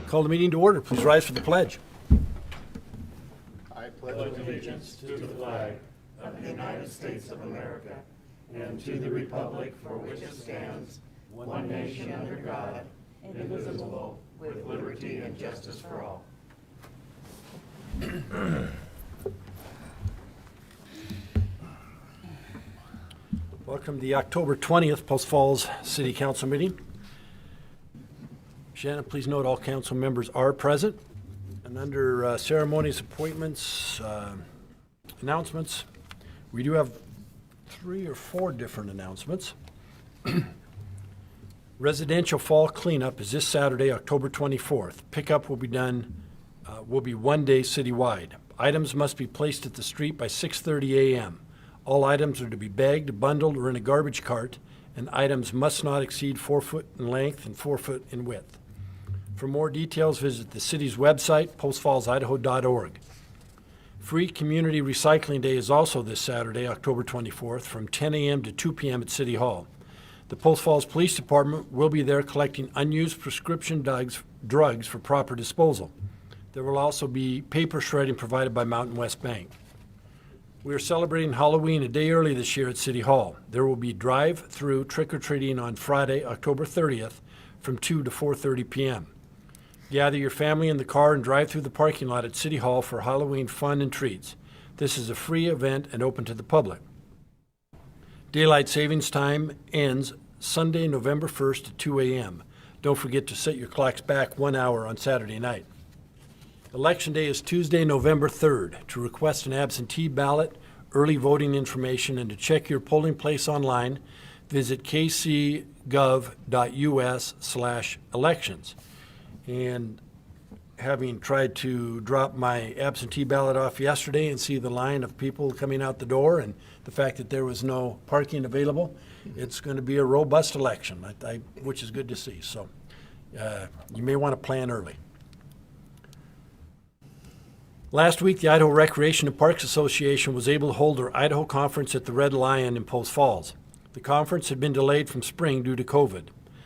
Call the meeting to order. Please rise for the pledge. I pledge allegiance to the flag of the United States of America and to the republic for which it stands, one nation under God, indivisible, with liberty and justice for all. Welcome to the October 20th Post Falls City Council meeting. Shannon, please note all council members are present. And under ceremonies, appointments, announcements, we do have 3 or 4 different announcements. Residential fall cleanup is this Saturday, October 24th. Pickup will be one day citywide. Items must be placed at the street by 6:30 a.m. All items are to be bagged, bundled, or in a garbage cart, and items must not exceed 4 foot in length and 4 foot in width. For more details, visit the city's website, postfallsidaho.org. Free Community Recycling Day is also this Saturday, October 24th, from 10 a.m. to 2 p.m. at City Hall. The Post Falls Police Department will be there collecting unused prescription drugs for proper disposal. There will also be paper shredding provided by Mountain West Bank. We are celebrating Halloween a day early this year at City Hall. There will be drive-through trick-or-treating on Friday, October 30th from 2 to 4:30 p.m. Gather your family in the car and drive through the parking lot at City Hall for Halloween fun and treats. This is a free event and open to the public. Daylight savings time ends Sunday, November 1st at 2 a.m. Don't forget to set your clocks back 1 hour on Saturday night. Election Day is Tuesday, November 3rd. To request an absentee ballot, early voting information, and to check your polling place online, visit kcgov.us/elections. And having tried to drop my absentee ballot off yesterday and see the line of people coming out the door and the fact that there was no parking available, it's going to be a robust election, which is good to see. So you may want to plan early. Last week, the Idaho Recreation and Parks Association was able to hold their Idaho Conference at the Red Lion in Post Falls. The conference had been delayed from spring due to COVID.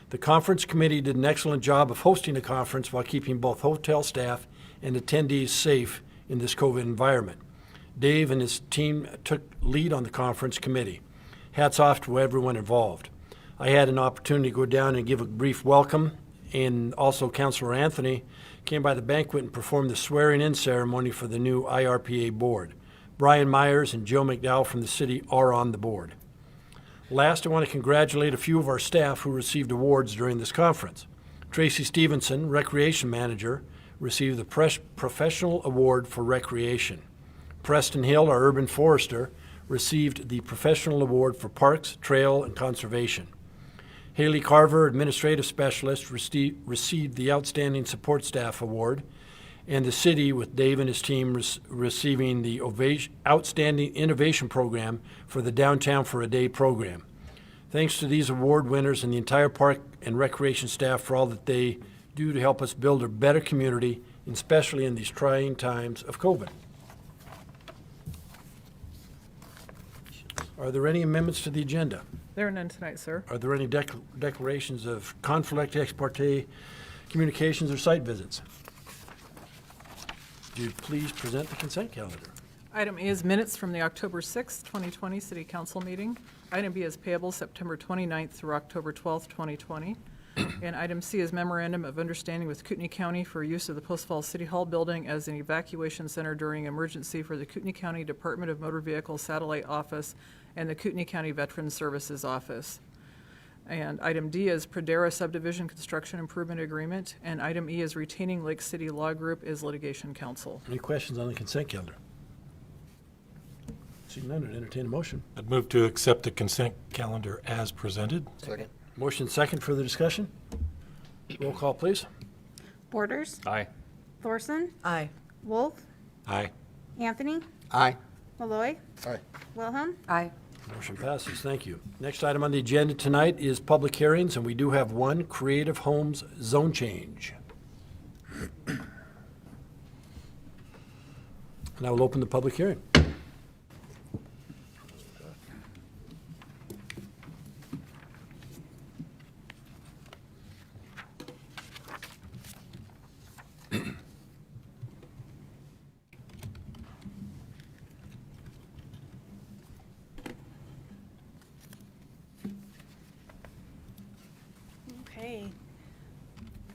The conference committee did an excellent job of hosting the conference while keeping both hotel staff and attendees safe in this COVID environment. Dave and his team took lead on the conference committee. Hats off to everyone involved. I had an opportunity to go down and give a brief welcome, and also Councilor Anthony came by the banquet and performed the swearing-in ceremony for the new IRPA board. Brian Myers and Joe McDowell from the city are on the board. Last, I want to congratulate a few of our staff who received awards during this conference. Tracy Stevenson, Recreation Manager, received the Professional Award for Recreation. Preston Hill, our Urban Forester, received the Professional Award for Parks, Trail, and Conservation. Haley Carver, Administrative Specialist, received the Outstanding Support Staff Award, and the city, with Dave and his team, receiving the Outstanding Innovation Program for the Downtown for a Day program. Thanks to these award winners and the entire park and recreation staff for all that they do to help us build a better community, especially in these trying times of COVID. Are there any amendments to the agenda? There are none tonight, sir. Are there any declarations of conflict, ex parte communications, or site visits? Would you please present the consent calendar? Item A is minutes from the October 6th, 2020 City Council meeting. Item B is payable September 29th through October 12th, 2020. And item C is memorandum of understanding with Kootenai County for use of the Post Falls City Hall building as an evacuation center during emergency for the Kootenai County Department of Motor Vehicle Satellite Office and the Kootenai County Veterans Services Office. And item D is Pradera Subdivision Construction Improvement Agreement. And item E is retaining Lake City Law Group as litigation counsel. Any questions on the consent calendar? Seeing none, I'd entertain a motion. I'd move to accept the consent calendar as presented. Second. Motion second, further discussion? Roll call, please. Borders. Aye. Thorson. Aye. Wolf. Aye. Anthony. Aye. Malloy. Aye. Wilhelm. Aye. Motion passes. Thank you. Next item on the agenda tonight is public hearings, and we do have one, Creative Homes zone change. And I will open the public hearing.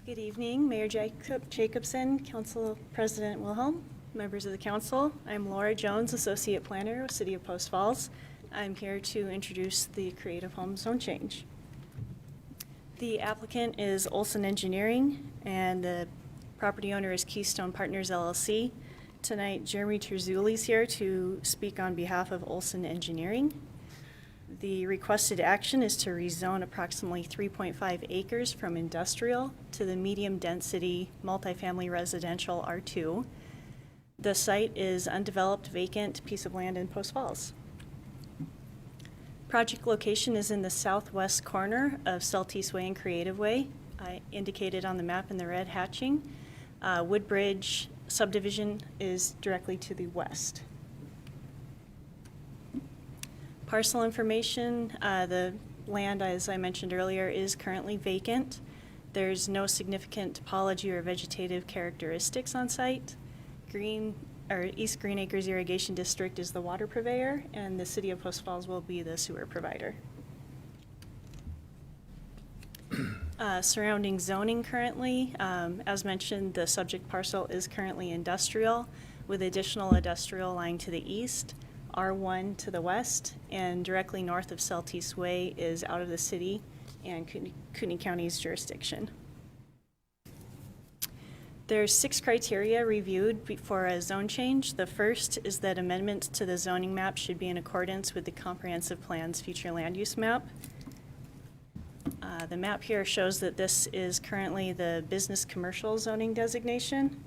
Good evening, Mayor Jacobson, Council President Wilhelm, members of the council. I'm Laura Jones, Associate Planner with City of Post Falls. I'm here to introduce the Creative Home Zone Change. The applicant is Olson Engineering, and the property owner is Keystone Partners LLC. Tonight, Jeremy Terzulli is here to speak on behalf of Olson Engineering. The requested action is to rezone approximately 3.5 acres from industrial to the medium-density multifamily residential R2. The site is undeveloped, vacant piece of land in Post Falls. Project location is in the southwest corner of Celtice Way and Creative Way, indicated on the map in the red hatching. Woodbridge subdivision is directly to the west. Parcel information, the land, as I mentioned earlier, is currently vacant. There's no significant topology or vegetative characteristics on site. East Green Acres Irrigation District is the water purveyor, and the City of Post Falls will be the sewer provider. Surrounding zoning currently, as mentioned, the subject parcel is currently industrial, with additional industrial lying to the east, R1 to the west, and directly north of Celtice Way is out of the city and Kootenai County's jurisdiction. There's 6 criteria reviewed for a zone change. The first is that amendments to the zoning map should be in accordance with the comprehensive plan's future land use map. The map here shows that this is currently the business commercial zoning designation.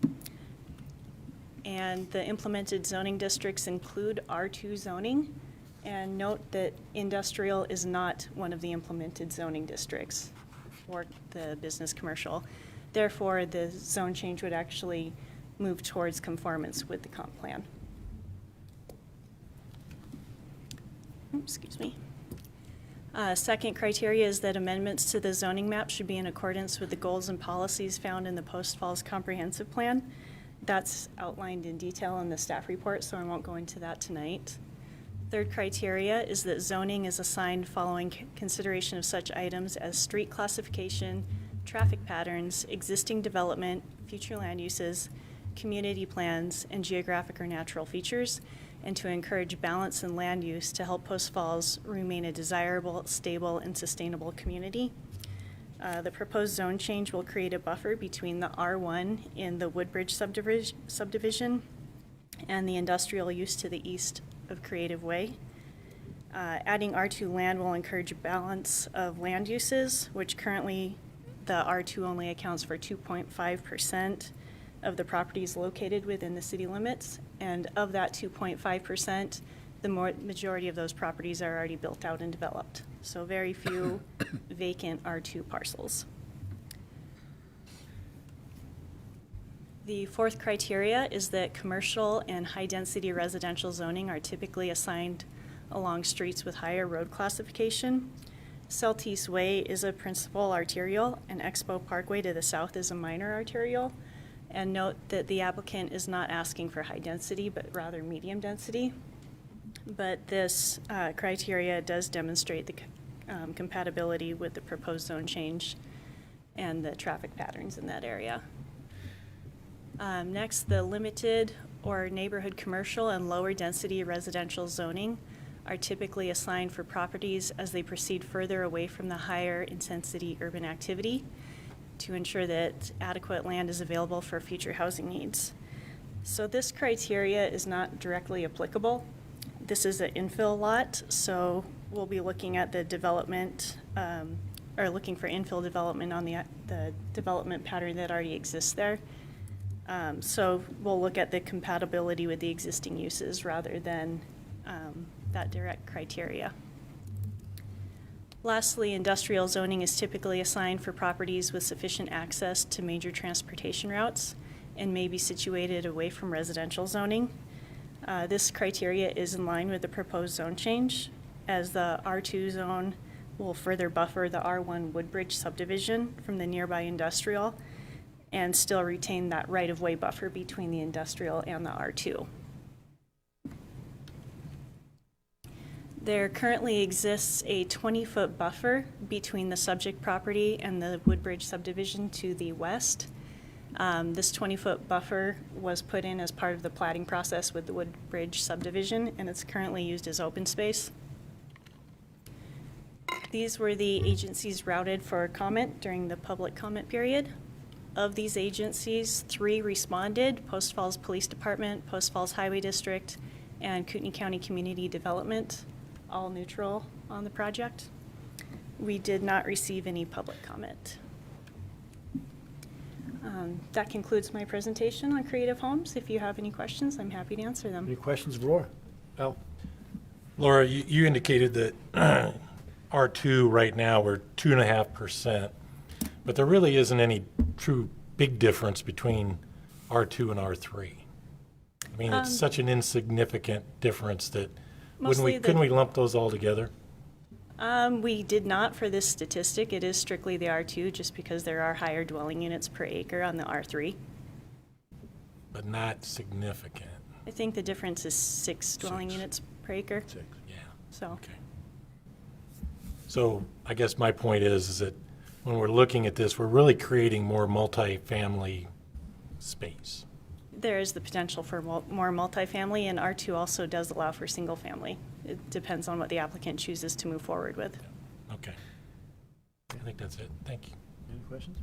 And the implemented zoning districts include R2 zoning. And note that industrial is not one of the implemented zoning districts for the business commercial. Therefore, the zone change would actually move towards conformance with the comp plan. Excuse me. Second criteria is that amendments to the zoning map should be in accordance with the goals and policies found in the Post Falls Comprehensive Plan. That's outlined in detail in the staff report, so I won't go into that tonight. Third criteria is that zoning is assigned following consideration of such items as street classification, traffic patterns, existing development, future land uses, community plans, and geographic or natural features, and to encourage balance in land use to help Post Falls remain a desirable, stable, and sustainable community. The proposed zone change will create a buffer between the R1 in the Woodbridge subdivision and the industrial use to the east of Creative Way. Adding R2 land will encourage a balance of land uses, which currently the R2 only accounts for 2.5% of the properties located within the city limits. And of that 2.5%, the majority of those properties are already built out and developed. So very few vacant R2 parcels. The fourth criteria is that commercial and high-density residential zoning are typically assigned along streets with higher road classification. Celtice Way is a principal arterial, and Expo Parkway to the south is a minor arterial. And note that the applicant is not asking for high density, but rather medium density. But this criteria does demonstrate the compatibility with the proposed zone change and the traffic patterns in that area. Next, the limited or neighborhood commercial and lower density residential zoning are typically assigned for properties as they proceed further away from the higher intensity urban activity to ensure that adequate land is available for future housing needs. So this criteria is not directly applicable. This is an infill lot, so we'll be looking at the development, or looking for infill development on the development pattern that already exists there. So we'll look at the compatibility with the existing uses rather than that direct criteria. Lastly, industrial zoning is typically assigned for properties with sufficient access to major transportation routes and may be situated away from residential zoning. This criteria is in line with the proposed zone change, as the R2 zone will further buffer the R1 Woodbridge subdivision from the nearby industrial and still retain that right-of-way buffer between the industrial and the R2. There currently exists a 20-foot buffer between the subject property and the Woodbridge subdivision to the west. This 20-foot buffer was put in as part of the plating process with the Woodbridge subdivision, and it's currently used as open space. These were the agencies routed for comment during the public comment period. Of these agencies, 3 responded: Post Falls Police Department, Post Falls Highway District, and Kootenai County Community Development, all neutral on the project. We did not receive any public comment. That concludes my presentation on Creative Homes. If you have any questions, I'm happy to answer them. Any questions of Laura? Al? Laura, you indicated that R2 right now, we're 2.5%, but there really isn't any true big difference between R2 and R3. I mean, it's such an insignificant difference that, couldn't we lump those all together? We did not for this statistic. It is strictly the R2 just because there are higher dwelling units per acre on the R3. But not significant. I think the difference is 6 dwelling units per acre. 6, yeah. So, Okay. So I guess my point is that when we're looking at this, we're really creating more multifamily space. there is the potential for more multifamily, and R2 also does allow for single family. It depends on what the applicant chooses to move forward with. Okay. I think that's it. Thank you. Any questions?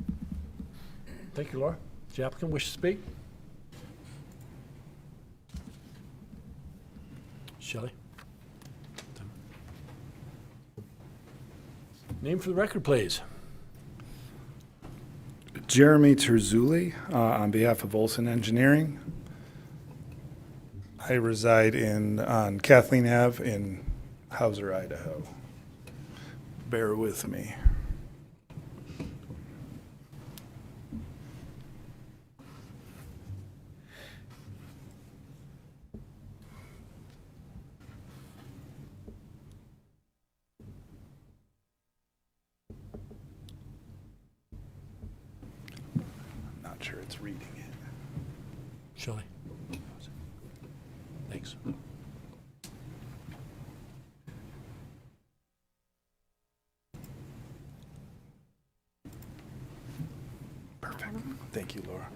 Thank you, Laura. Does the applicant wish to speak? Shelley? Name for the record, please. Jeremy Terzulli, on behalf of Olson Engineering. I reside on Kathleen Ave in Hauser, Idaho. Bear with me. Not sure it's reading it. Shelley. Thanks. Perfect. Thank you, Laura.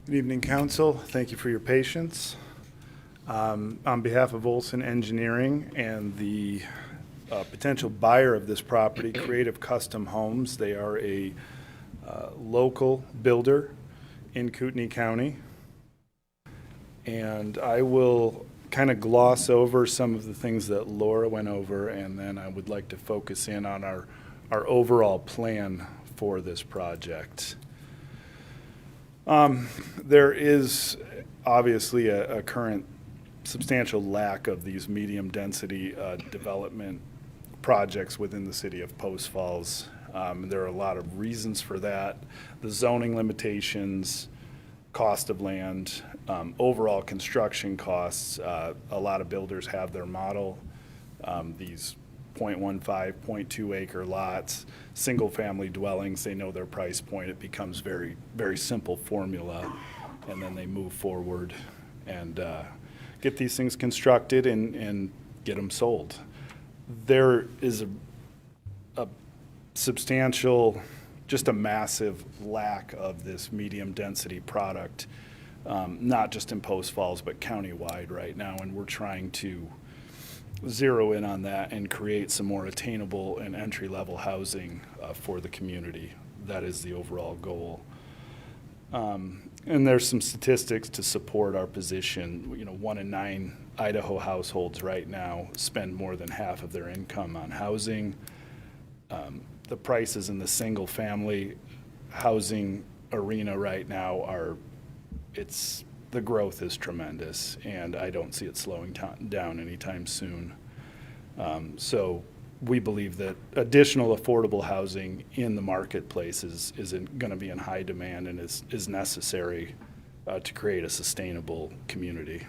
Good evening, Council. Thank you for your patience. On behalf of Olson Engineering and the potential buyer of this property, Creative Custom Homes, they are a local builder in Kootenai County. And I will kind of gloss over some of the things that Laura went over, and then I would like to focus in on our overall plan for this project. There is obviously a current substantial lack of these medium-density development projects within the city of Post Falls. There are a lot of reasons for that. The zoning limitations, cost of land, overall construction costs. A lot of builders have their model, these 0.15, 0.2 acre lots, single-family dwellings. They know their price point. It becomes very, very simple formula, and then they move forward and get these things constructed and get them sold. There is a substantial, just a massive lack of this medium-density product, not just in Post Falls, but countywide right now, and we're trying to zero in on that and create some more attainable and entry-level housing for the community. That is the overall goal. And there's some statistics to support our position. 1 in 9 Idaho households right now spend more than half of their income on housing. The prices in the single-family housing arena right now the growth is tremendous, and I don't see it slowing down anytime soon. So we believe that additional affordable housing in the marketplace is going to be in high demand and is necessary to create a sustainable community.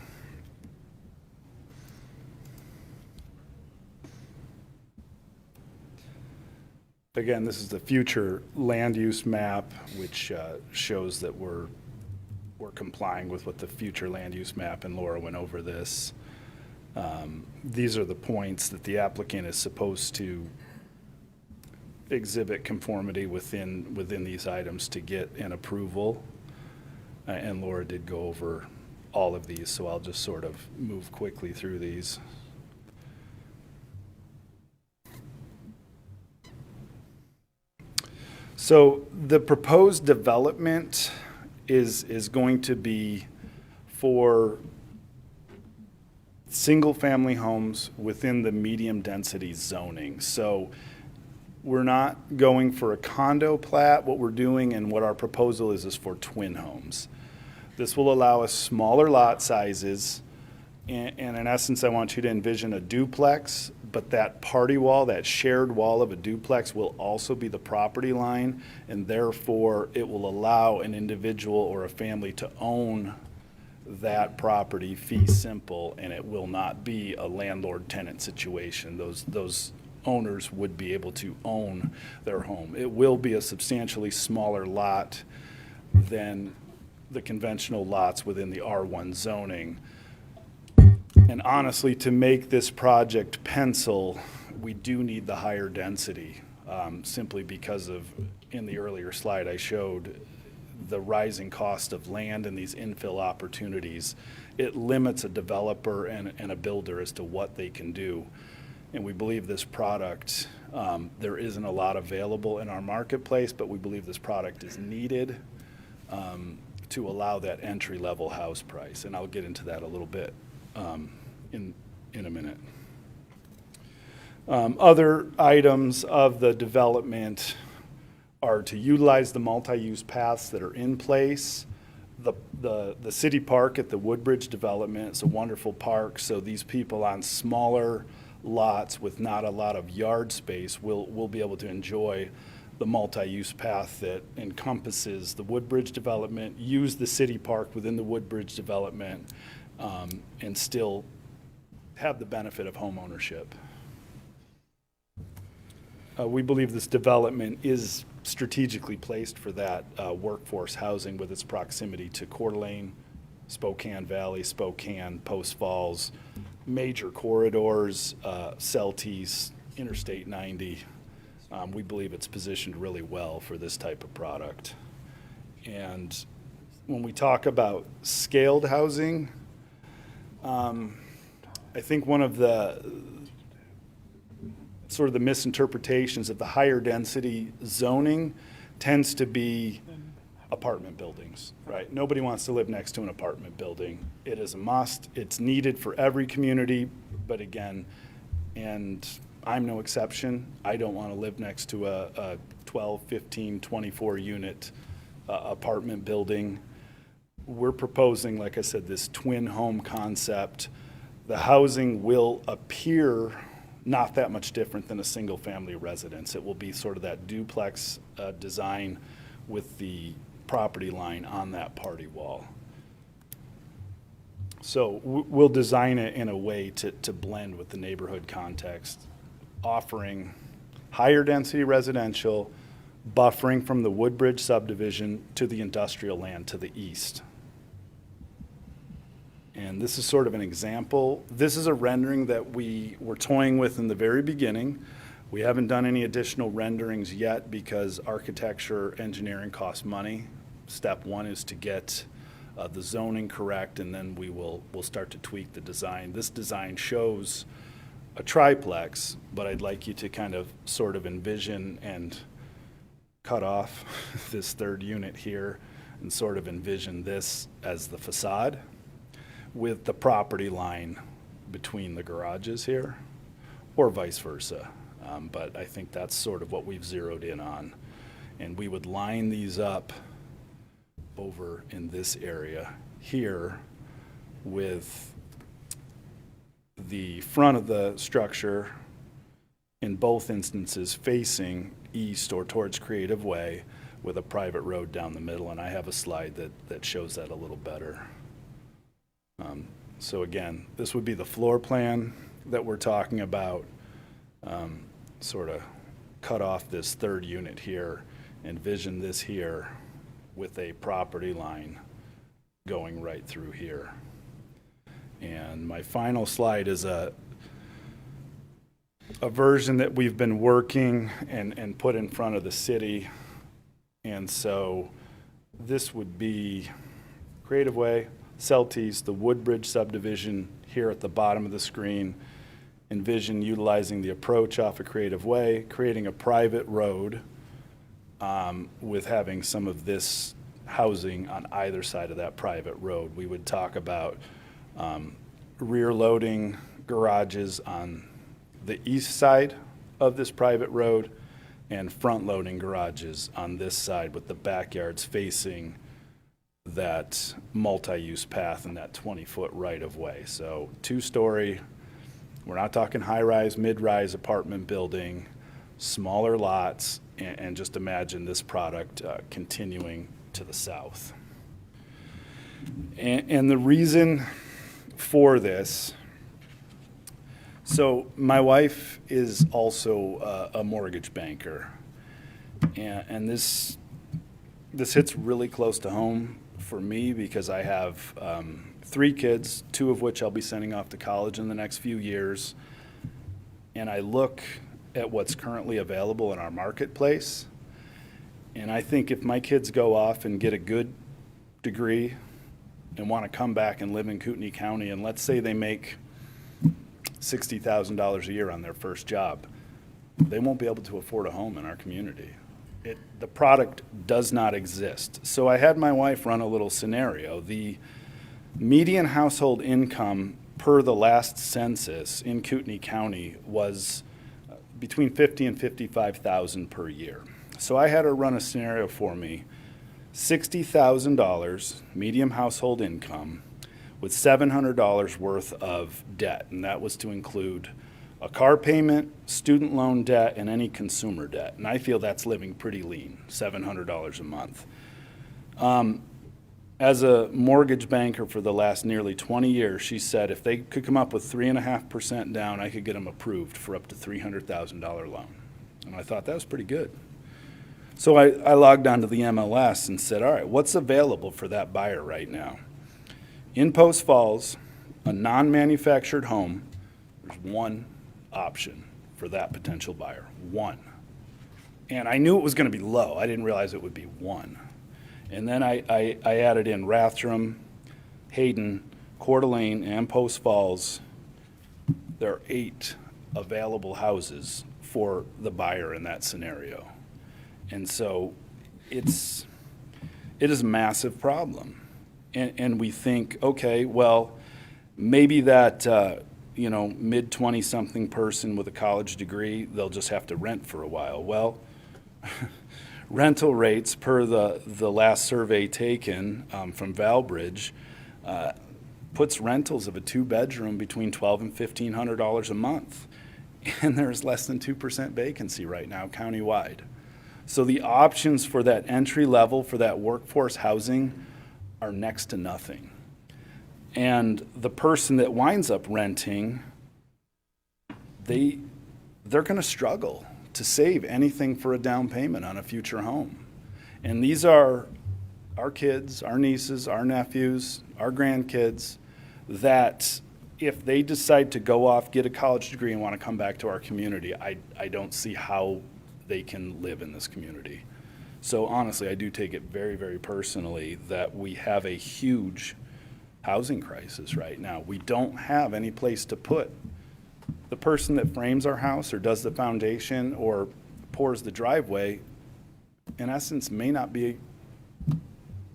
Again, this is the future land use map, which shows that we're complying with what the future land use map, and Laura went over this. These are the points that the applicant is supposed to exhibit conformity within these items to get an approval. And Laura did go over all of these, so I'll just sort of move quickly through these. So the proposed development is going to be for single-family homes within the medium-density zoning. So we're not going for a condo plat. What we're doing and what our proposal is for twin homes. This will allow us smaller lot sizes, and in essence, I want you to envision a duplex, but that party wall, that shared wall of a duplex, will also be the property line, and therefore it will allow an individual or a family to own that property fee simple, and it will not be a landlord-tenant situation. Those owners would be able to own their home. It will be a substantially smaller lot than the conventional lots within the R1 zoning. And honestly, to make this project pencil, we do need the higher density, simply because of, in the earlier slide I showed, the rising cost of land and these infill opportunities. It limits a developer and a builder as to what they can do. And we believe this product, there isn't a lot available in our marketplace, but we believe this product is needed to allow that entry-level house price. And I'll get into that a little bit in a minute. Other items of the development are to utilize the multi-use paths that are in place. The city park at the Woodbridge development is a wonderful park, so these people on smaller lots with not a lot of yard space will be able to enjoy the multi-use path that encompasses the Woodbridge development, use the city park within the Woodbridge development, and still have the benefit of home ownership. We believe this development is strategically placed for that workforce housing with its proximity to Coeur d'Alene, Spokane Valley, Spokane, Post Falls, major corridors, Celtice, Interstate 90. We believe it's positioned really well for this type of product. And when we talk about scaled housing, I think one of the sort of the misinterpretations of the higher density zoning tends to be apartment buildings, right? Nobody wants to live next to an apartment building. It is a must. It's needed for every community, but again, and I'm no exception, I don't want to live next to a 12, 15, 24 unit apartment building. We're proposing, like I said, this twin home concept. The housing will appear not that much different than a single family residence. It will be sort of that duplex design with the property line on that party wall. So we'll design it in a way to blend with the neighborhood context, offering higher density residential, buffering from the Woodbridge subdivision to the industrial land to the east. And this is sort of an example. This is a rendering that we were toying with in the very beginning. We haven't done any additional renderings yet because architecture engineering costs money. Step one is to get the zoning correct, and then we'll start to tweak the design. This design shows a triplex, but I'd like you to kind of sort of envision and cut off this third unit here and sort of envision this as the facade with the property line between the garages here, or vice versa. But I think that's sort of what we've zeroed in on. And we would line these up over in this area here with the front of the structure in both instances facing east or towards Creative Way with a private road down the middle. And I have a slide that shows that a little better. So again, this would be the floor plan that we're talking about, sort of cut off this third unit here, envision this here with a property line going right through here. And my final slide is a version that we've been working and put in front of the city. And so this would be Creative Way, Celtice, the Woodbridge subdivision here at the bottom of the screen. Envision utilizing the approach off of Creative Way, creating a private road with having some of this housing on either side of that private road. We would talk about rear loading garages on the east side of this private road and front loading garages on this side, with the backyards facing that multi-use path and that 20-foot right-of-way. So 2-story, we're not talking high-rise, mid-rise apartment building, smaller lots, and just imagine this product continuing to the south. And the reason for this, so my wife is also a mortgage banker, and this hits really close to home for me because I have 3 kids, 2 of which I'll be sending off to college in the next few years, and I look at what's currently available in our marketplace, and I think if my kids go off and get a good degree and want to come back and live in Kootenai County, and let's say they make $60,000 a year on their first job, they won't be able to afford a home in our community. The product does not exist. So I had my wife run a little scenario. The median household income per the last census in Kootenai County was between $50,000 and $55,000 per year. So I had her run a scenario for me, $60,000 median household income with $700 worth of debt, and that was to include a car payment, student loan debt, and any consumer debt. And I feel that's living pretty lean, $700 a month. As a mortgage banker for the last nearly 20 years, she said if they could come up with 3.5% down, I could get them approved for up to $300,000 loan. And I thought that was pretty good. So I logged onto the MLS and said, all right, what's available for that buyer right now? In Post Falls, a non-manufactured home, there's one option for that potential buyer, one. And I knew it was going to be low. I didn't realize it would be one. And then I added in Rathdrum, Hayden, Coeur d'Alene, and Post Falls. There are 8 available houses for the buyer in that scenario. And so it is a massive problem. And we think, okay, well, maybe that mid-20-something person with a college degree, they'll just have to rent for a while. Well, rental rates per the last survey taken from Valbridge puts rentals of a 2-bedroom between $1,200 and $1,500 a month. And there's less than 2% vacancy right now countywide. So the options for that entry level, for that workforce housing, are next to nothing. And the person that winds up renting, they're going to struggle to save anything for a down payment on a future home. And these are our kids, our nieces, our nephews, our grandkids, that if they decide to go off, get a college degree, and want to come back to our community, I don't see how they can live in this community. So honestly, I do take it very, very personally that we have a huge housing crisis right now. We don't have any place to put the person that frames our house or does the foundation or pours the driveway, in essence, may not be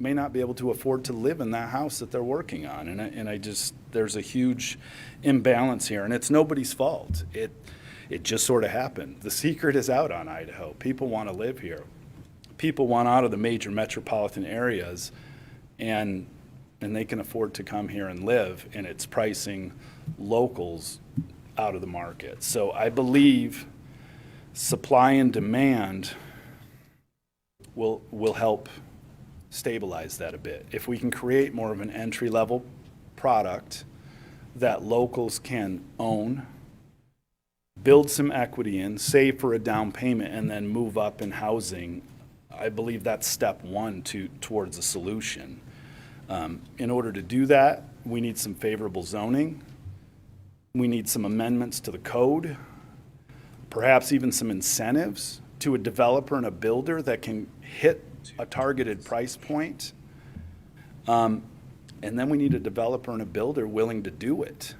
able to afford to live in that house that they're working on. And there's a huge imbalance here, and it's nobody's fault. It just sort of happened. The secret is out on Idaho. People want to live here. People want out of the major metropolitan areas, and they can afford to come here and live, and it's pricing locals out of the market. So I believe supply and demand will help stabilize that a bit. If we can create more of an entry-level product that locals can own, build some equity in, save for a down payment, and then move up in housing, I believe that's step one towards a solution. In order to do that, we need some favorable zoning. We need some amendments to the code, perhaps even some incentives to a developer and a builder that can hit a targeted price point. And then we need a developer and a builder willing to do it.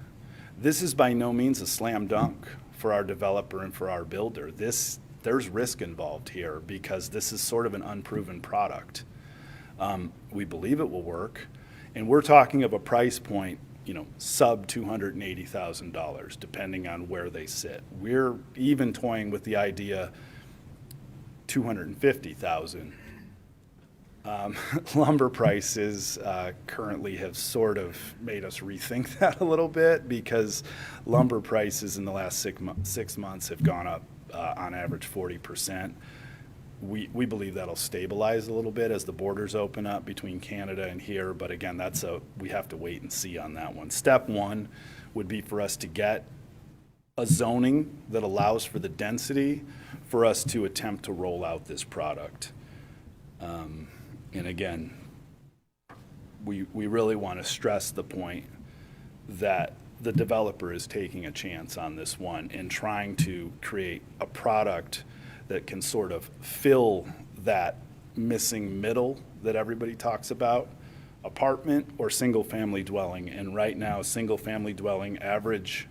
This is by no means a slam dunk for our developer and for our builder. There's risk involved here because this is sort of an unproven product. We believe it will work, and we're talking of a price point, sub $280,000, depending on where they sit. We're even toying with the idea $250,000. Lumber prices currently have sort of made us rethink that a little bit because lumber prices in the last 6 months have gone up on average 40%. We believe that'll stabilize a little bit as the borders open up between Canada and here, but again, we have to wait and see on that one. Step one would be for us to get a zoning that allows for the density for us to attempt to roll out this product. And again, we really want to stress the point that the developer is taking a chance on this one and trying to create a product that can sort of fill that missing middle that everybody talks about, apartment or single-family dwelling. And right now, single-family dwelling average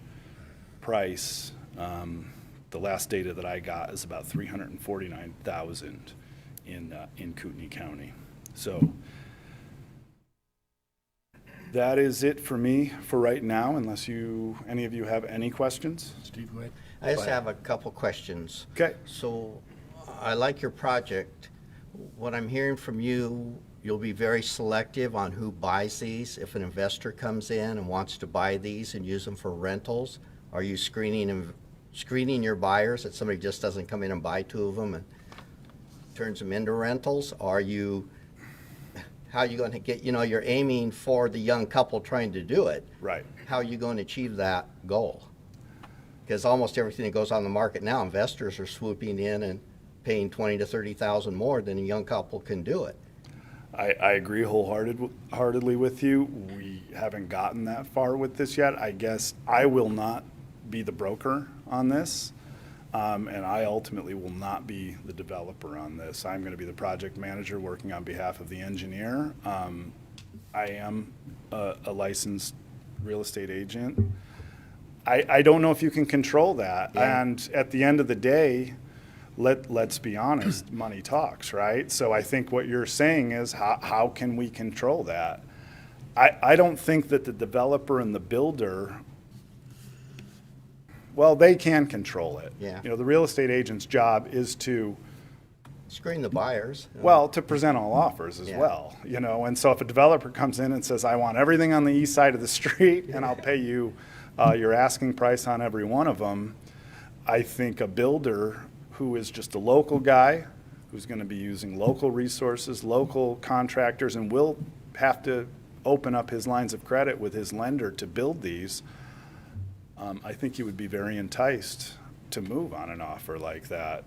price, the last data that I got is about $349,000 in Kootenai County. So that is it for me for right now, unless any of you have any questions. Steve, go ahead. I just have a couple questions. Okay. So I like your project. What I'm hearing from you, you'll be very selective on who buys these. If an investor comes in and wants to buy these and use them for rentals, are you screening your buyers that somebody just doesn't come in and buy 2 of them and turns them into rentals? How are you going to get, you're aiming for the young couple trying to do it. Right. How are you going to achieve that goal? Because almost everything that goes on the market now, investors are swooping in and paying $20,000 to $30,000 more than a young couple can do it. I agree wholeheartedly with you. We haven't gotten that far with this yet. I guess I will not be the broker on this, and I ultimately will not be the developer on this. I'm going to be the project manager working on behalf of the engineer. I am a licensed real estate agent. I don't know if you can control that. Yeah. And at the end of the day, let's be honest, money talks, right? So I think what you're saying is how can we control that? I don't think that the developer and the builder, well, they can control it. Yeah. The real estate agent's job is to, Screen the buyers. well, to present all offers as Yeah. well, and so if a developer comes in and says, I want everything on the east side of the street and I'll pay you your asking price on every one of them, I think a builder who is just a local guy, who's going to be using local resources, local contractors, and will have to open up his lines of credit with his lender to build these, I think he would be very enticed to move on an offer like that.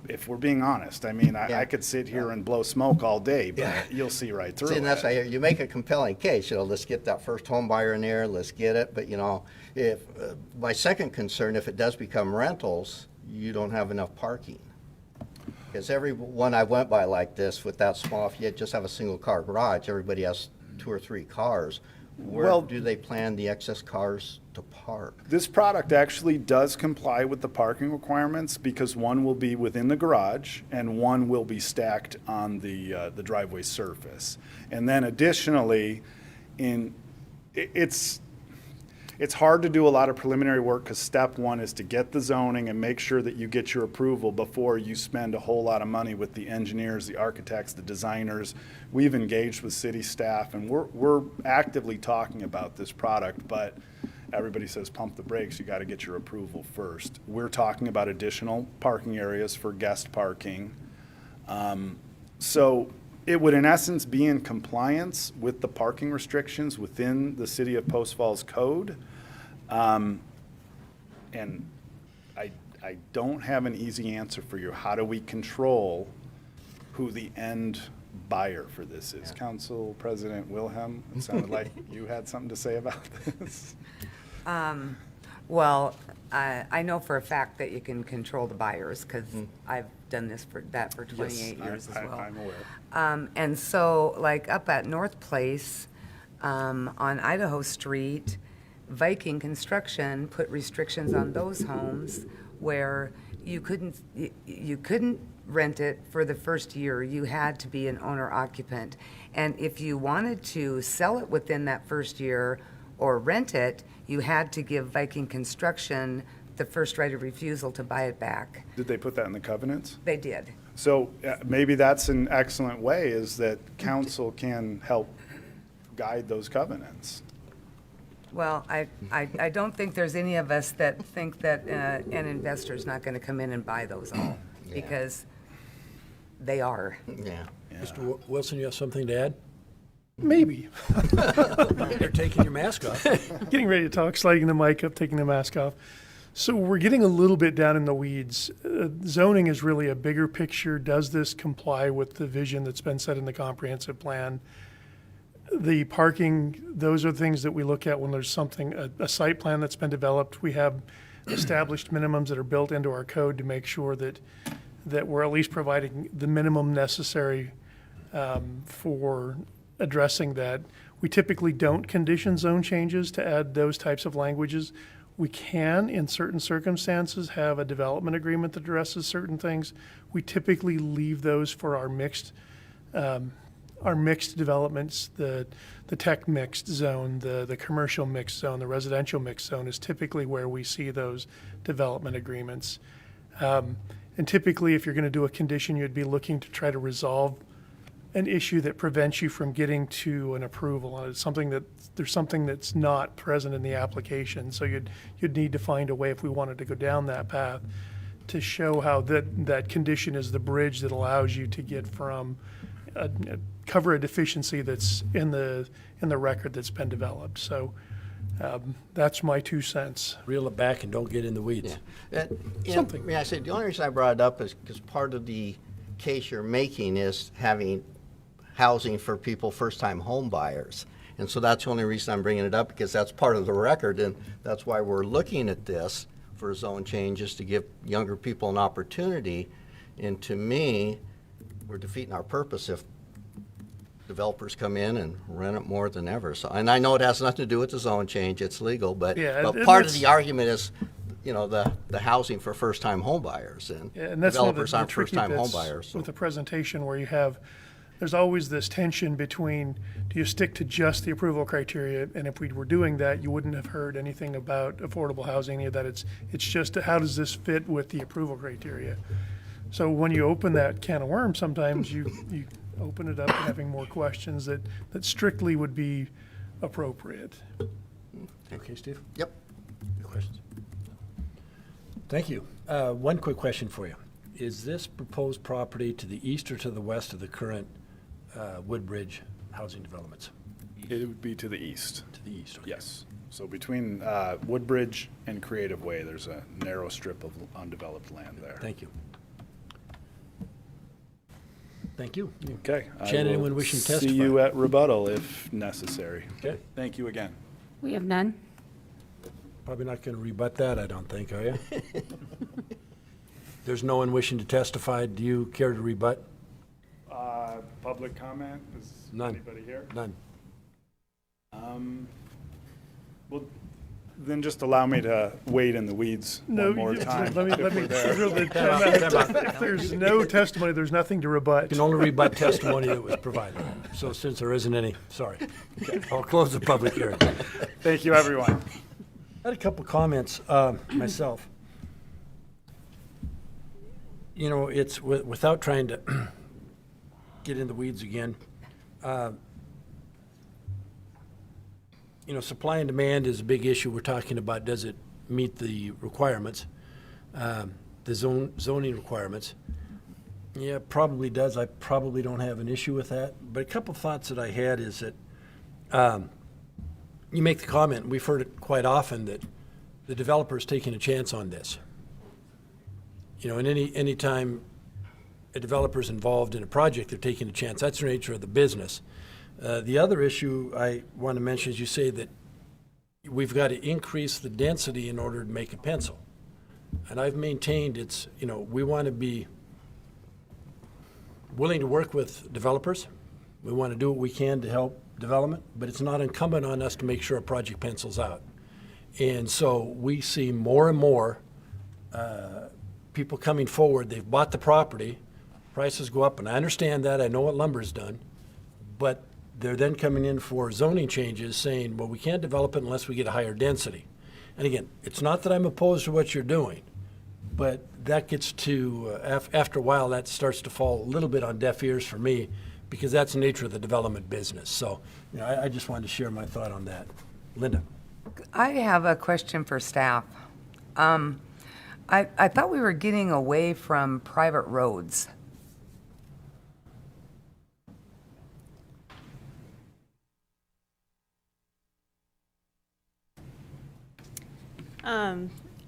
If we're being honest, I mean, Yeah. I could sit here and blow smoke all day, but Yeah. you'll see right through See, and that's it. why you make a compelling case, let's get that first home buyer in there, let's get it. But, if, my second concern, if it does become rentals, you don't have enough parking. Because every one I went by like this with that small, if you just have a single car garage, everybody has 2 or 3 cars. Where Well- do they plan the excess cars to park? This product actually does comply with the parking requirements because one will be within the garage and one will be stacked on the driveway surface. And then additionally, it's hard to do a lot of preliminary work because step one is to get the zoning and make sure that you get your approval before you spend a whole lot of money with the engineers, the architects, the designers. We've engaged with city staff and we're actively talking about this product, but everybody says pump the brakes, you got to get your approval first. We're talking about additional parking areas for guest parking. So it would in essence be in compliance with the parking restrictions within the City of Post Falls code. And I I don't have an easy answer for you. How do we control who the end buyer for this is? Council President Wilhelm, it sounded like you had something to say about this. Well, I know for a fact that you can control the buyers, because I've done that for 28 years as well. I'm aware. And so, like, up at North Place, on Idaho Street, Viking Construction put restrictions on those homes where you couldn't rent it for the first year. You had to be an owner occupant. And if you wanted to sell it within that first year or rent it, you had to give Viking Construction the first right of refusal to buy it back. Did they put that in the covenants? They did. So maybe that's an excellent way, is that council can help guide those covenants. Well, I don't think there's any of us that think that an investor's not going to come in and buy those all, because they are. Yeah. Mr. Wilson, you have something to add? Maybe. You're taking your mask off. Getting ready to talk, sliding the mic up, taking the mask off. So we're getting a little bit down in the weeds. Zoning is really a bigger picture. Does this comply with the vision that's been set in the comprehensive plan? The parking, those are things that we look at when there's something, a site plan that's been developed. We have established minimums that are built into our code to make sure that we're at least providing the minimum necessary for addressing that. We typically don't condition zone changes to add those types of languages. We can, in certain circumstances, have a development agreement that addresses certain things. We typically leave those for our mixed developments, the tech mixed zone, the commercial mixed zone, the residential mixed zone is typically where we see those development agreements. And typically, if you're going to do a condition, you'd be looking to try to resolve an issue that prevents you from getting to an approval. It's something there's something that's not present in the application. So you'd need to find a way, if we wanted to go down that path, to show how that condition is the bridge that allows you to get from cover a deficiency that's in the record that's been developed. So that's my 2 cents. Reel it back and don't get in the weeds. Something. I said, the only reason I brought it up is because part of the case you're making is having housing for people, first-time home buyers. And so that's the only reason I'm bringing it up, because that's part of the record, and that's why we're looking at this for zone changes, to give younger people an opportunity. And to me, we're defeating our purpose if developers come in and rent it more than ever. So, and I know it has nothing to do with the zone change, it's legal, but and part of the argument is, you know, the housing for first-time home buyers, and And that's one of developers the aren't tricky first-time home bits buyers. So. with the presentation, where there's always this tension between, do you stick to just the approval criteria? And if we were doing that, you wouldn't have heard anything about affordable housing, any of that. It's just, how does this fit with the approval criteria? So when you open that can of worms, sometimes you open it up to having more questions that strictly would be appropriate. Okay, Steve? Yep. Any questions? Thank you. One quick question for you. Is this proposed property to the east or to the west of the current Woodbridge housing developments? It would be to the east. To the east, okay. Yes. So between Woodbridge and Creative Way, there's a narrow strip of undeveloped land there. Thank you. Thank you. Okay. I Shannon, will anyone wishing to See testify? you at rebuttal if necessary. Okay. Thank you again. We have none. Probably not going to rebut that, I don't think, are you? There's no one wishing to testify. Do you care to rebut? Public comment? Is None. anybody here? None. Well, then just allow me to wade in the weeds one more time. Let me really, if there's no testimony, there's nothing to rebut. You can only rebut testimony that was provided. So since there isn't any, sorry. I'll close the public hearing. Thank you, everyone. I had a couple comments myself. You know, it's without trying to get in the weeds again. You know, supply and demand is a big issue. We're talking about, does it meet the requirements, the zoning requirements? Yeah, it probably does. I probably don't have an issue with that. But a couple thoughts that I had is that you make the comment, and we've heard it quite often, that the developer's taking a chance on this. and any time a developer's involved in a project, they're taking a chance. That's the nature of the business. The other issue I want to mention is you say that we've got to increase the density in order to make a pencil. And I've maintained we want to be willing to work with developers. We want to do what we can to help development, but it's not incumbent on us to make sure a project pencils out. And so we see more and more people coming forward. They've bought the property, prices go up, and I understand that. I know what lumber's done, but they're then coming in for zoning changes saying, well, we can't develop it unless we get a higher density. And again, it's not that I'm opposed to what you're doing, but that gets to, after a while, that starts to fall a little bit on deaf ears for me, because that's the nature of the development business. So, I just wanted to share my thought on that. Linda? I have a question for staff. I thought we were getting away from private roads.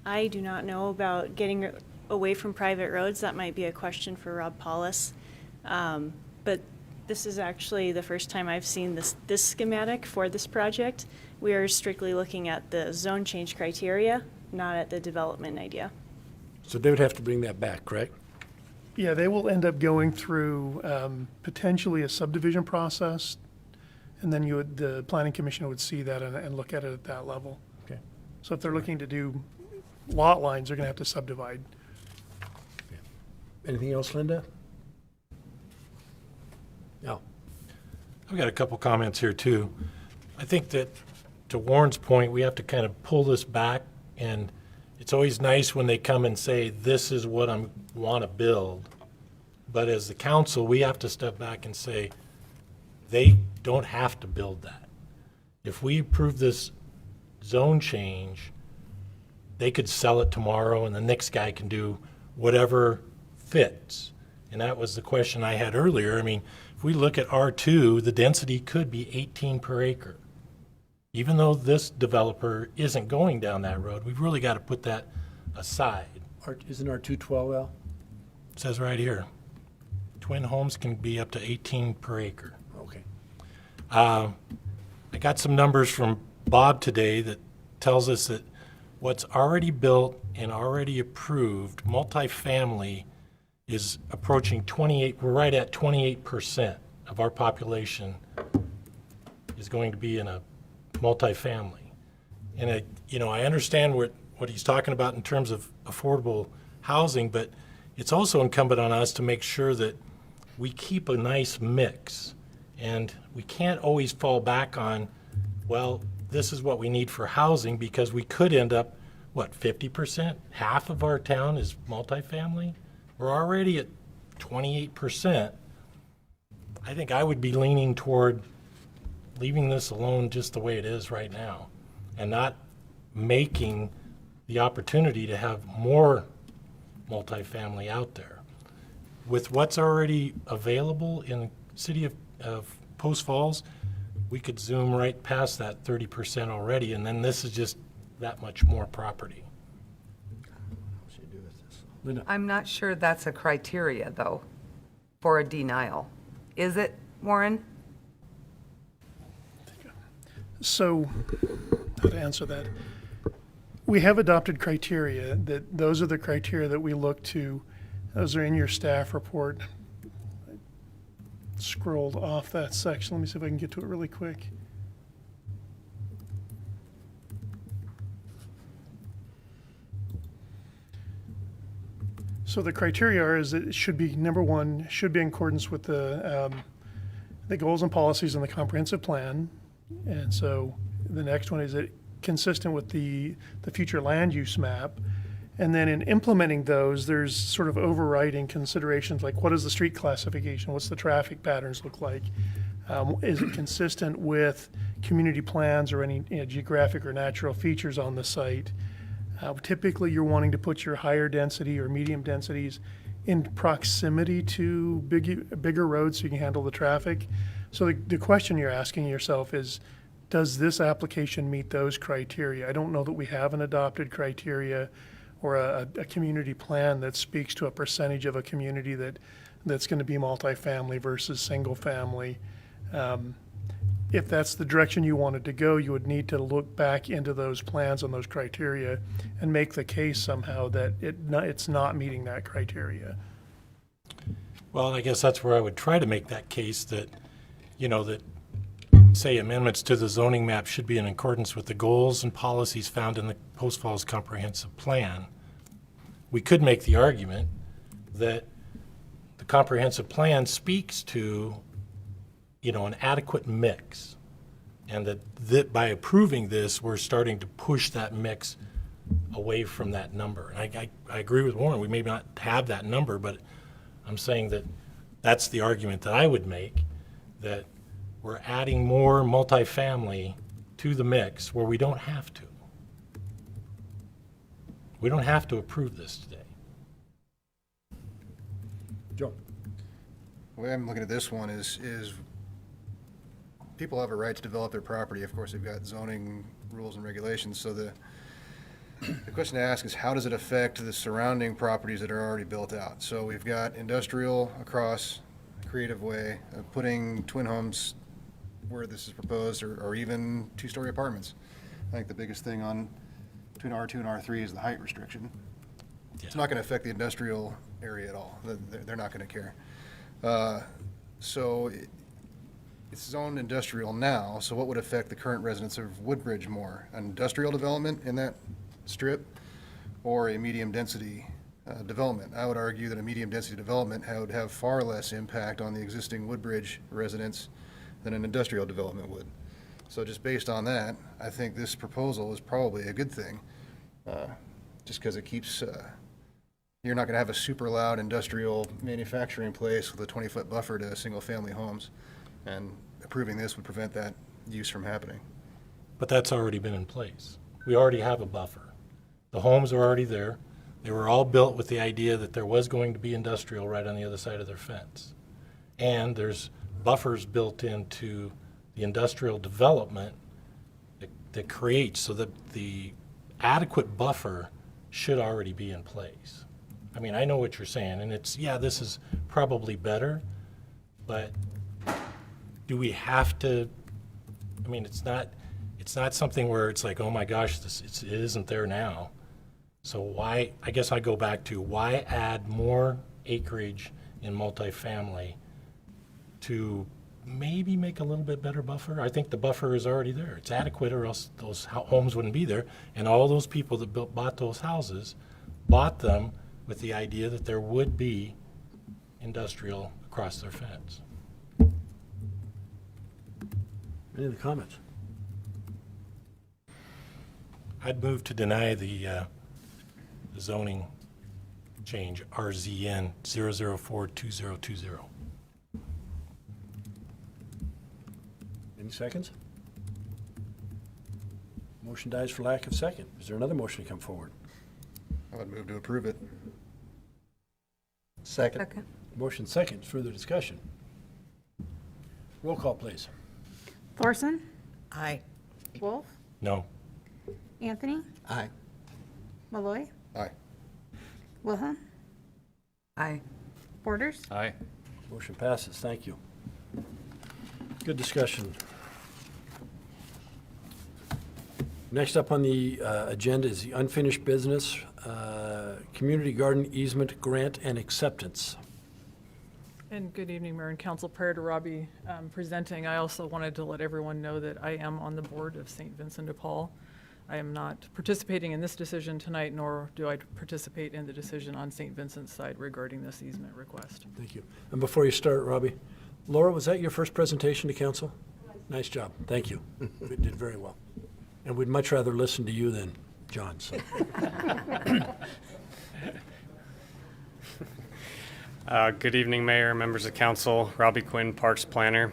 I do not know about getting away from private roads. That might be a question for Rob Paulus. But this is actually the first time I've seen this schematic for this project. We are strictly looking at the zone change criteria, not at the development idea. So they would have to bring that back, correct? Yeah, they will end up going through potentially a subdivision process, and then the planning commission would see that and look at it at that level. Okay. So if they're looking to do lot lines, they're going to have to subdivide. Anything else, Linda? No. I've got a couple comments here too. I think that to Warren's point, we have to kind of pull this back, and it's always nice when they come and say, this is what I want to build. But as the council, we have to step back and say, they don't have to build that. If we approve this zone change, they could sell it tomorrow and the next guy can do whatever fits. And that was the question I had earlier. I mean, if we look at R2, the density could be 18 per acre. Even though this developer isn't going down that road, we've really got to put that aside. Isn't our 212, Al? It says right here, twin homes can be up to 18 per acre. Okay. I got some numbers from Bob today that tells us that what's already built and already approved, multifamily, is approaching 28, we're right at 28% of our population is going to be in a multifamily. And I understand what he's talking about in terms of affordable housing, but it's also incumbent on us to make sure that we keep a nice mix. And we can't always fall back on, well, this is what we need for housing, because we could end up, 50%? Half of our town is multifamily? We're already at 28%. I think I would be leaning toward leaving this alone just the way it is right now and not making the opportunity to have more multifamily out there. With what's already available in the city of Post Falls, we could zoom right past that 30% already, and then this is just that much more property. Linda? I'm not sure that's a criteria, though, for a denial. Is it, Warren? So, how to answer that? We have adopted criteria that those are the criteria that we look to. Those are in your staff report. I scrolled off that section. Let me see if I can get to it really quick. So the criteria are is that it should be, number one, should be in accordance with the goals and policies in the comprehensive plan. And so the next one is it consistent with the future land use map. And then in implementing those, there's sort of overriding considerations like what is the street classification? What's the traffic patterns look like? Is it consistent with community plans or any geographic or natural features on the site? Typically, you're wanting to put your higher density or medium densities in proximity to bigger roads so you can handle the traffic. So the question you're asking yourself is, does this application meet those criteria? I don't know that we have an adopted criteria or a community plan that speaks to a percentage of a community that's going to be multifamily versus single family. If that's the direction you wanted to go, you would need to look back into those plans and those criteria and make the case somehow that it's not meeting that criteria. Well, I guess that's where I would try to make that case that, that say amendments to the zoning map should be in accordance with the goals and policies found in the Post Falls Comprehensive Plan. We could make the argument that the comprehensive plan speaks to, an adequate mix, and that by approving this, we're starting to push that mix away from that number. And I agree with Warren. We may not have that number, but I'm saying that that's the argument that I would make, that we're adding more multifamily to the mix where we don't have to. We don't have to approve this today. Joe? The way I'm looking at this one is people have a right to develop their property. Of course, they've got zoning rules and regulations. So the question to ask is, how does it affect the surrounding properties that are already built out? So we've got industrial across Creative Way, putting twin homes where this is proposed, or even two-story apartments. I think the biggest thing between R2 and R3 is the height restriction. Yeah. It's not going to affect the industrial area at all. They're not going to care. So it's zoned industrial now, so what would affect the current residents of Woodbridge more? An industrial development in that strip, or a medium-density development? I would argue that a medium-density development would have far less impact on the existing Woodbridge residents than an industrial development would. So just based on that, I think this proposal is probably a good thing, just because it keeps, you're not going to have a super loud industrial manufacturing place with a 20-foot buffer to single-family homes, and approving this would prevent that use from happening. But that's already been in place. We already have a buffer. The homes are already there. They were all built with the idea that there was going to be industrial right on the other side of their fence. And there's buffers built into the industrial development that creates, so that the adequate buffer should already be in place. I mean, I know what you're saying, and this is probably better, but do we have to? I mean, it's not something where it's like, oh my gosh, it isn't there now. So why, I guess I go back to, why add more acreage in multifamily to maybe make a little bit better buffer? I think the buffer is already there. It's adequate, or else those homes wouldn't be there. And all those people that bought those houses bought them with the idea that there would be industrial across their fence. Any other comments? I'd move to deny the zoning change, RZN 0042020. Any seconds? Motion dies for lack of second. Is there another motion to come forward? I would move to approve it. Second. Motion second. Further discussion? Roll call, please. Thorson, Aye. Wolf, No. Anthony, Aye. Malloy, Aye. Wilhelm, Aye. Borders. Aye. Motion passes. Thank you. Good discussion. Next up on the agenda is the unfinished business, community garden easement grant and acceptance. And good evening, Mayor and Council. Prior to Robbie presenting, I also wanted to let everyone know that I am on the board of St. Vincent de Paul. I am not participating in this decision tonight, nor do I participate in the decision on St. Vincent's side regarding this easement request. Thank you. And before you start, Robbie, Laura, was that your first presentation to council? Nice job. Thank you. You did very well. And we'd much rather listen to you than John. So. Good evening, Mayor, members of council. Robbie Quinn, Parks Planner.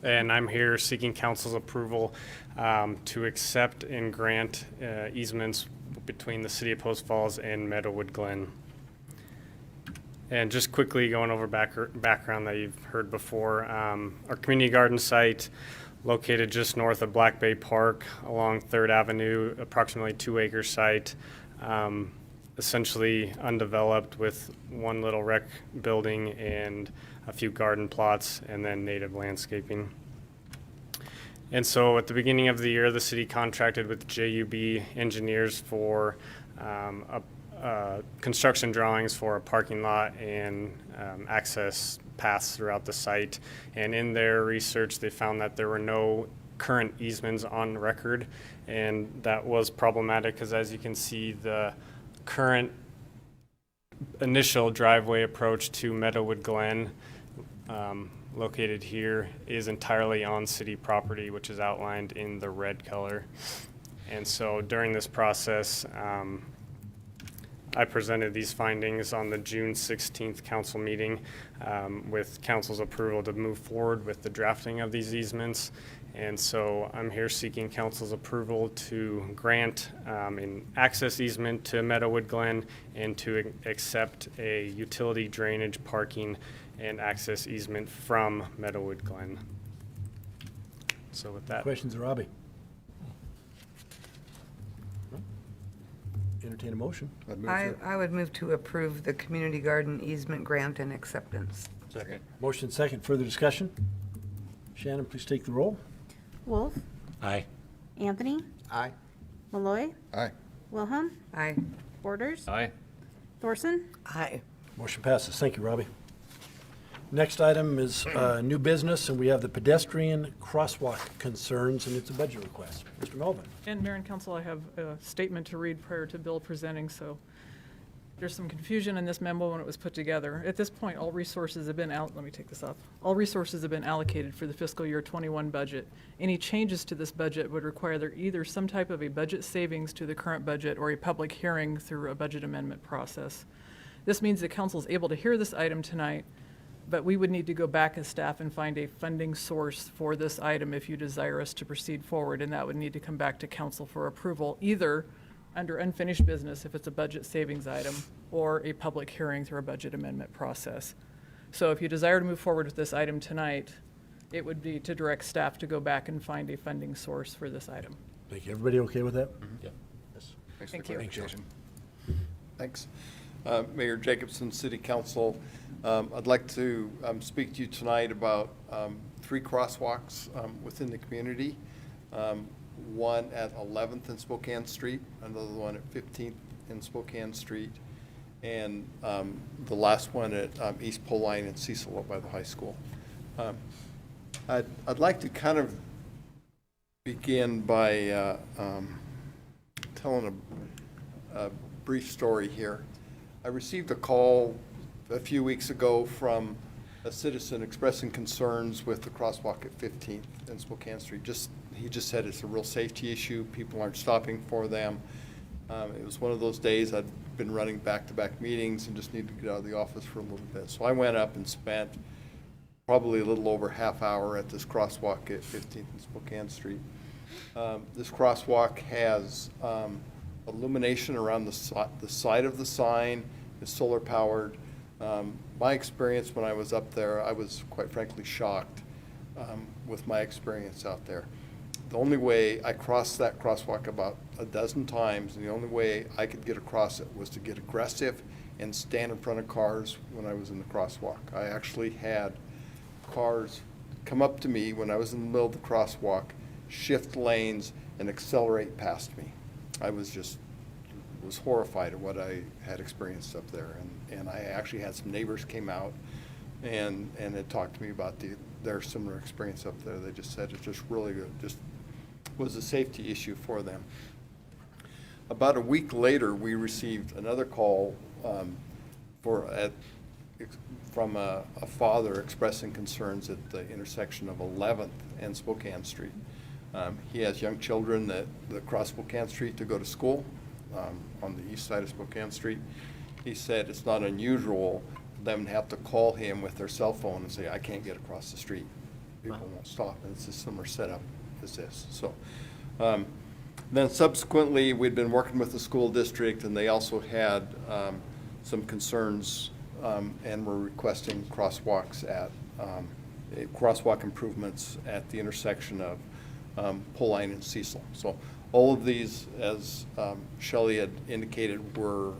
And I'm here seeking council's approval to accept and grant easements between the city of Post Falls and Meadowood Glen. And just quickly going over background that you've heard before, our community garden site located just north of Black Bay Park along 3rd Avenue, approximately 2-acre site. essentially undeveloped with one little rec building and a few garden plots and then native landscaping. And so at the beginning of the year, the city contracted with JUB engineers for construction drawings for a parking lot and access paths throughout the site. And in their research, they found that there were no current easements on record, and that was problematic because, as you can see, the current initial driveway approach to Meadowood Glen, located here, is entirely on city property, which is outlined in the red color. And so during this process, I presented these findings on the June 16th council meeting with council's approval to move forward with the drafting of these easements. And so I'm here seeking council's approval to grant an access easement to Meadowood Glen and to accept a utility drainage, parking, and access easement from Meadowood Glen. So with that. Questions of Robbie? Entertain a motion. I would move to approve the community garden easement grant and acceptance. Second. Motion second. Further discussion? Shannon, please take the roll. Wolf, Aye. Anthony, Aye. Malloy, Aye. Wilhelm, Aye. Borders, Aye. Thorson, Aye. Motion passes. Thank you, Robbie. Next item is new business, and we have the pedestrian crosswalk concerns, and it's a budget request. Mr. Melvin. And Mayor and Council, I have a statement to read prior to Bill presenting, so there's some confusion in this memo when it was put together. At this point, all resources have been let me take this off. All resources have been allocated for the fiscal year 21 budget. Any changes to this budget would require there either some type of a budget savings to the current budget or a public hearing through a budget amendment process. This means the council is able to hear this item tonight, but we would need to go back as staff and find a funding source for this item if you desire us to proceed forward, and that would need to come back to council for approval, either under unfinished business if it's a budget savings item, or a public hearing through a budget amendment process. So if you desire to move forward with this item tonight, it would be to direct staff to go back and find a funding source for this item. Thank you. Everybody okay with that? Yep. Thanks for the Thank you. clarification. Thanks. Mayor Jacobson, City Council, I'd like to speak to you tonight about 3 crosswalks within the community. One at 11th and Spokane Street, another one at 15th and Spokane Street, and the last one at East Pole Line and Cecil up by the high school. I'd like to kind of begin by telling a brief story here. I received a call a few weeks ago from a citizen expressing concerns with the crosswalk at 15th and Spokane Street. He just said it's a real safety issue. People aren't stopping for them. It was one of those days I'd been running back-to-back meetings and just needed to get out of the office for a little bit. So I went up and spent probably a little over half hour at this crosswalk at 15th and Spokane Street. This crosswalk has illumination around the side of the sign. It's solar powered. My experience when I was up there, I was quite frankly shocked with my experience out there. The only way I crossed that crosswalk about a dozen times, and the only way I could get across it was to get aggressive and stand in front of cars when I was in the crosswalk. I actually had cars come up to me when I was in the middle of the crosswalk, shift lanes, and accelerate past me. I was horrified at what I had experienced up there. And I actually had some neighbors came out and had talked to me about their similar experience up there. They just said it just really just was a safety issue for them. About a week later, we received another call from a father expressing concerns at the intersection of 11th and Spokane Street. He has young children that cross Spokane Street to go to school on the east side of Spokane Street. He said it's not unusual for them to have to call him with their cell phone and say, I can't get across the street. People won't stop, and it's a similar setup as this. So then subsequently, we'd been working with the school district, and they also had some concerns and were requesting crosswalks crosswalk improvements at the intersection of Pole Line and Cecil. So All of these, as Shelley had indicated, were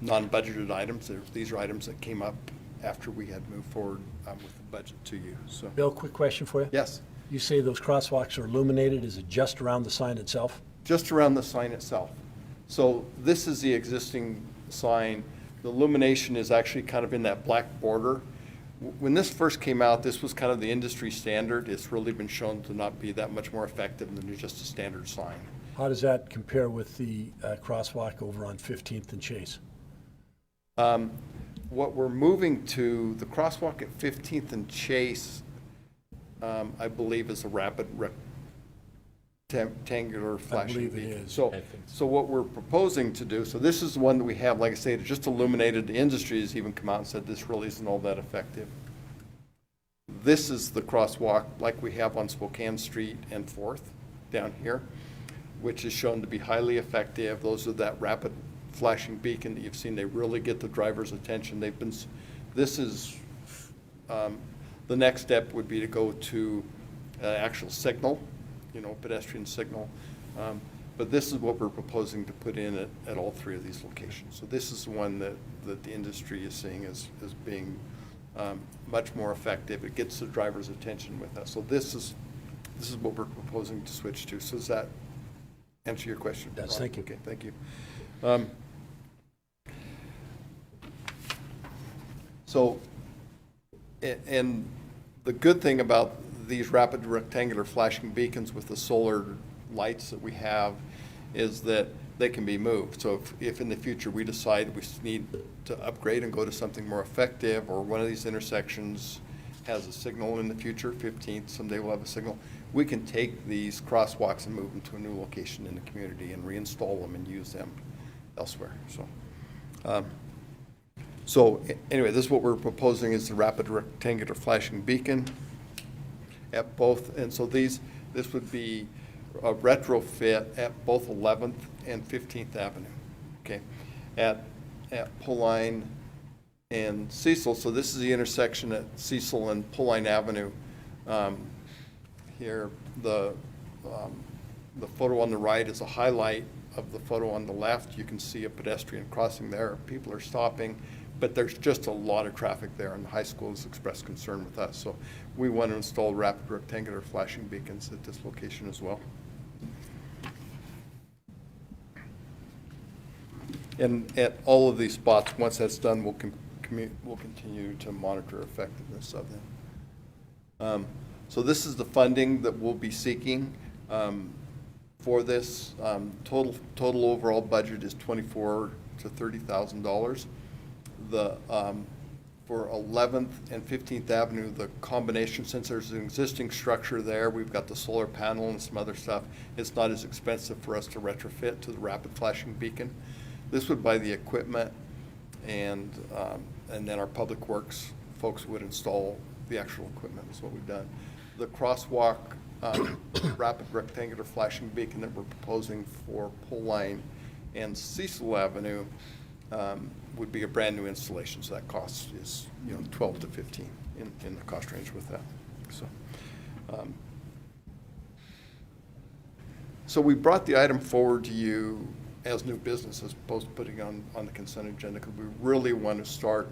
non-budgeted items. These are items that came up after we had moved forward with the budget to you. So, Bill, quick question for you. yes, You say those crosswalks are illuminated. Is it just around the sign itself? just around the sign itself. So this is the existing sign. The illumination is actually kind of in that black border. When this first came out, this was kind of the industry standard. It's really been shown to not be that much more effective than just a standard sign. How does that compare with the crosswalk over on 15th and Chase? What we're moving to, the crosswalk at 15th and Chase, I believe is a rapid rectangular flashing believe it beacon. is. So what we're proposing to do, so this is the one that we have, like I say, it just illuminated. The industry has even come out and said this really isn't all that effective. This is the crosswalk like we have on Spokane Street and 4th down here, which is shown to be highly effective. Those are that rapid flashing beacon that you've seen. They really get the driver's attention. This is, the next step would be to go to actual signal, pedestrian signal. But this is what we're proposing to put in at all three of these locations. So this is the one that the industry is seeing as being much more effective. It gets the driver's attention with us. So this is what we're proposing to switch to. So does that answer your question? Yes, thank you. Okay, thank you. And the good thing about these rapid rectangular flashing beacons with the solar lights that we have is that they can be moved. So if in the future we decide we need to upgrade and go to something more effective, or one of these intersections has a signal in the future, 15th, someday we'll have a signal, we can take these crosswalks and move them to a new location in the community and reinstall them and use them elsewhere. So anyway, this is what we're proposing is the rapid rectangular flashing beacon at both, and so this would be a retrofit at both 11th and 15th Avenue, okay? At Pulline and Cecil, so this is the intersection at Cecil and Pulline Avenue. Here, the photo on the right is a highlight of the photo on the left. You can see a pedestrian crossing there. People are stopping, but there's just a lot of traffic there, and the high school has expressed concern with us. So we want to install rapid rectangular flashing beacons at this location as well. And at all of these spots, once that's done, we'll continue to monitor effectiveness of them. So this is the funding that we'll be seeking for this. Total overall budget is $24,000 to $30,000. For 11th and 15th Avenue, the combination, since there's an existing structure there, we've got the solar panel and some other stuff, it's not as expensive for us to retrofit to the rapid flashing beacon. This would buy the equipment, and then our public works folks would install the actual equipment, is what we've done. The crosswalk rapid rectangular flashing beacon that we're proposing for Pulline and Cecil Avenue would be a brand new installation, so that cost is 12 to 15 in the cost range with that. So we brought the item forward to you as new business as opposed to putting on the consent agenda, because we really want to start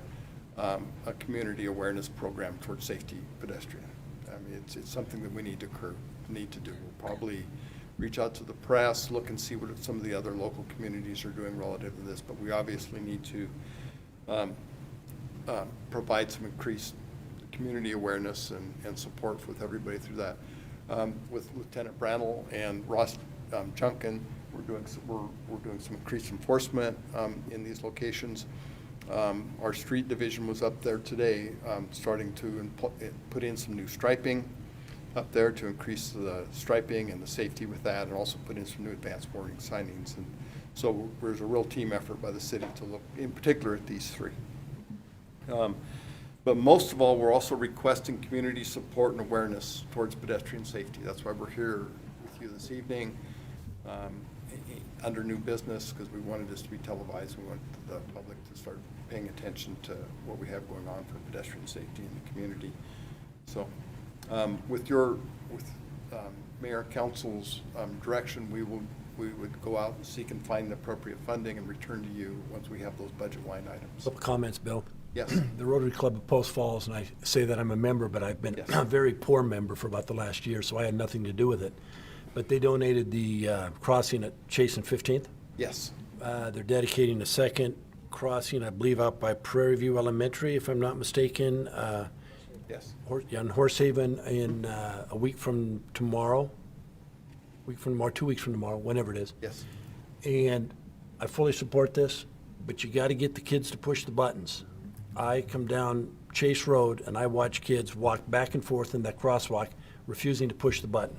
a community awareness program towards safety pedestrian. I mean, it's something that we need to do. We'll probably reach out to the press, look and see what some of the other local communities are doing relative to this, but we obviously need to provide some increased community awareness and support with everybody through that. With Lieutenant Brannell and Ross Junkin, we're doing some increased enforcement in these locations. Our street division was up there today, starting to put in some new striping up there to increase the striping and the safety with that, and also put in some new advanced warning signings. And so there's a real team effort by the city to look in particular at these three. But most of all, we're also requesting community support and awareness towards pedestrian safety. That's why we're here with you this evening under new business, because we wanted this to be televised. We want the public to start paying attention to what we have going on for pedestrian safety in the community. So with Mayor Council's direction, we would go out and seek and find the appropriate funding and return to you once we have those budget line items. Couple comments, Bill. Yes. The Rotary Club of Post Falls, and I say that I'm a member, but I've been Yes. a very poor member for about the last year, so I had nothing to do with it. But they donated the crossing at Chase and 15th. Yes. They're dedicating a second crossing, I believe, out by Prairie View Elementary, if I'm not mistaken, Yes. on Horsehaven in a week from tomorrow. 2 weeks from tomorrow, whenever it is. Yes. And I fully support this, but you got to get the kids to push the buttons. I come down Chase Road and I watch kids walk back and forth in that crosswalk, refusing to push the button.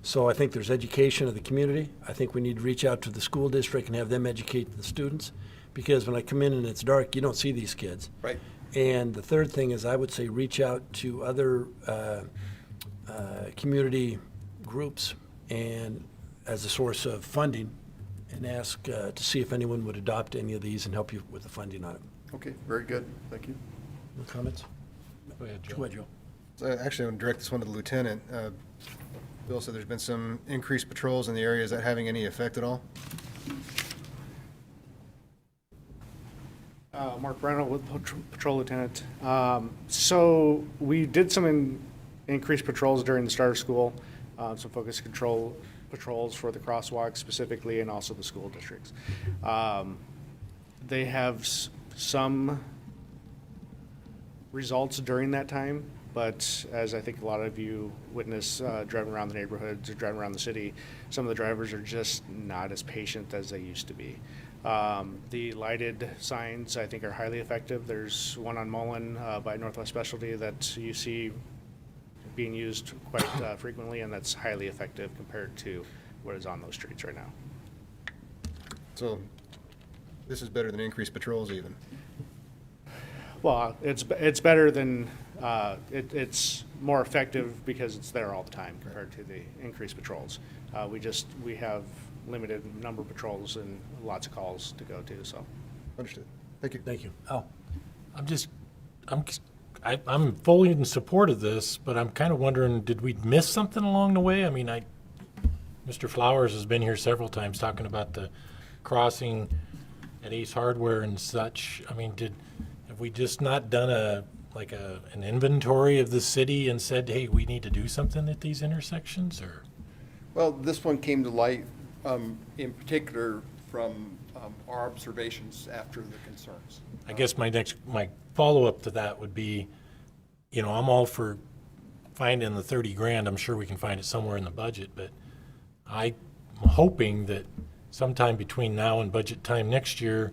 So I think there's education of the community. I think we need to reach out to the school district and have them educate the students, because when I come in and it's dark, you don't see these kids. Right. And the third thing is I would say reach out to other community groups and as a source of funding, and ask to see if anyone would adopt any of these and help you with the funding on it. Okay, very good. Thank you. No comments? Go ahead, Joe. Go ahead, Joe. So actually, I'm going to direct this one to the lieutenant. Bill said there's been some increased patrols in the area. Is that having any effect at all? Mark Brennan with Patrol Lieutenant. So we did some increased patrols during the start of school, some focus control patrols for the crosswalks specifically, and also the school districts. They have some results during that time, but as I think a lot of you witness driving around the neighborhoods or driving around the city, some of the drivers are just not as patient as they used to be. The lighted signs, I think, are highly effective. There's one on Mullen by Northwest Specialty that you see being used quite frequently, and that's highly effective compared to what is on those streets right now. So this is better than increased patrols even. Well, it's better than, it's more effective because it's there all the time compared to the increased patrols. We have limited number of patrols and lots of calls to go to, so. Understood. Thank you. Thank you. Al? I'm fully in support of this, but I'm kind of wondering, did we miss something along the way? I mean, Mr. Flowers has been here several times talking about the crossing at Ace Hardware and such. I mean, have we just not done an inventory of the city and said, hey, we need to do something at these intersections, or? Well, this one came to light in particular from our observations after the concerns. I guess my follow-up to that would be, I'm all for finding the 30 grand. I'm sure we can find it somewhere in the budget, but I'm hoping that sometime between now and budget time next year,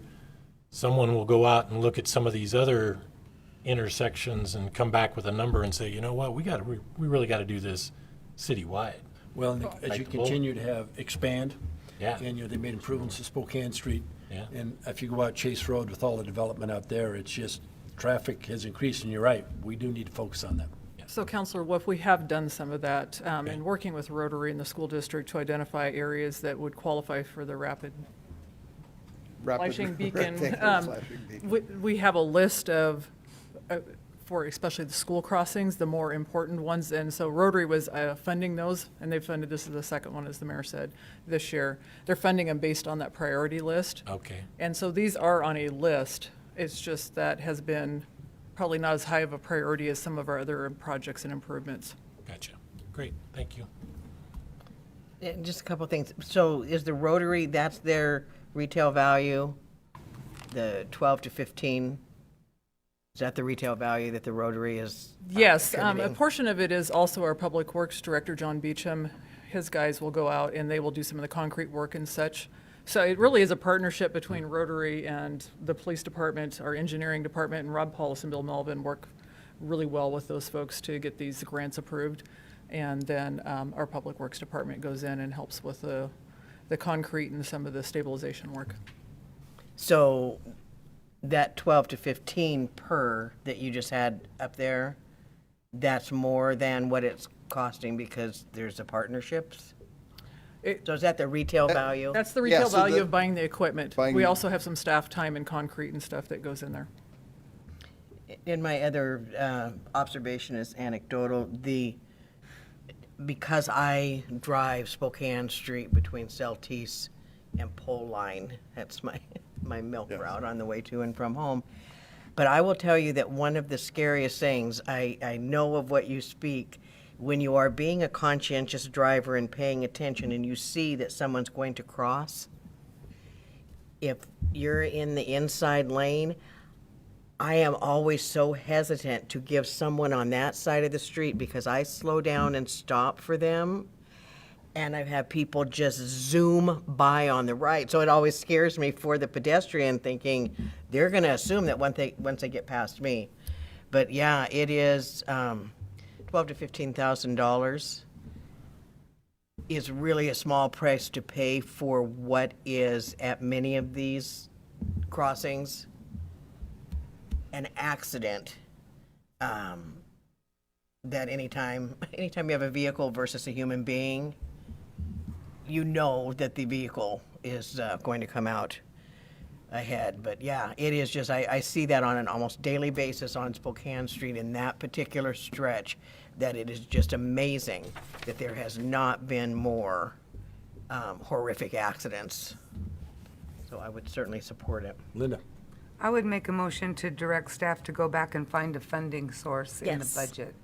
someone will go out and look at some of these other intersections and come back with a number and say, you know what, we really got to do this citywide. Well, and as you continue to expand, Yeah. and they made improvements to Spokane Street. Yeah. And if you go out Chase Road with all the development out there, it's just, traffic has increased, and you're right, we do need to focus on that. So Counselor Wolf, we have done some of that in working with Rotary and the school district to identify areas that would qualify for the rapid flashing beacon. Flashing beacon. We have a list of, for especially the school crossings, the more important ones. And so Rotary was funding those, and they funded, this is the second one, as the mayor said, this year. They're funding them based on that priority list. Okay. And so these are on a list. It's just that has been probably not as high of a priority as some of our other projects and improvements. Gotcha. Great. Thank you. Just a couple of things. So is the Rotary, that's their retail value, the 12 to 15? Is that the retail value that the Rotary is? Yes, a contributing? portion of it is also our Public Works Director, John Beecham. His guys will go out and they will do some of the concrete work and such. So it really is a partnership between Rotary and the police department, our engineering department, and Rob Paulus and Bill Melvin work really well with those folks to get these grants approved. And then our Public Works Department goes in and helps with the concrete and some of the stabilization work. So that 12 to 15 per that you just had up there, that's more than what it's costing because there's the partnerships? So is that the retail value? That's the retail so value of buying the equipment. buying- We also have some staff time and concrete and stuff that goes in there. And my other observation is anecdotal. because I drive Spokane Street between Celtice and Pole Line, that's my milk route on the way to and from home. But I will tell you that one of the scariest things, I know of what you speak, when you are being a conscientious driver and paying attention and you see that someone's going to cross, if you're in the inside lane, I am always so hesitant to give someone on that side of the street because I slow down and stop for them. And I've had people just zoom by on the right. So it always scares me for the pedestrian, thinking they're going to assume that once they get past me. But yeah, it is $12,000 to $15,000 is really a small price to pay for what is at many of these crossings an accident. That anytime you have a vehicle versus a human being, you know that the vehicle is going to come out ahead. But yeah, it is just, I see that on an almost daily basis on Spokane Street in that particular stretch, that it is just amazing that there has not been more horrific accidents. So I would certainly support it. Linda? I would make a motion to direct staff to go back and find a funding source in the Yes. budget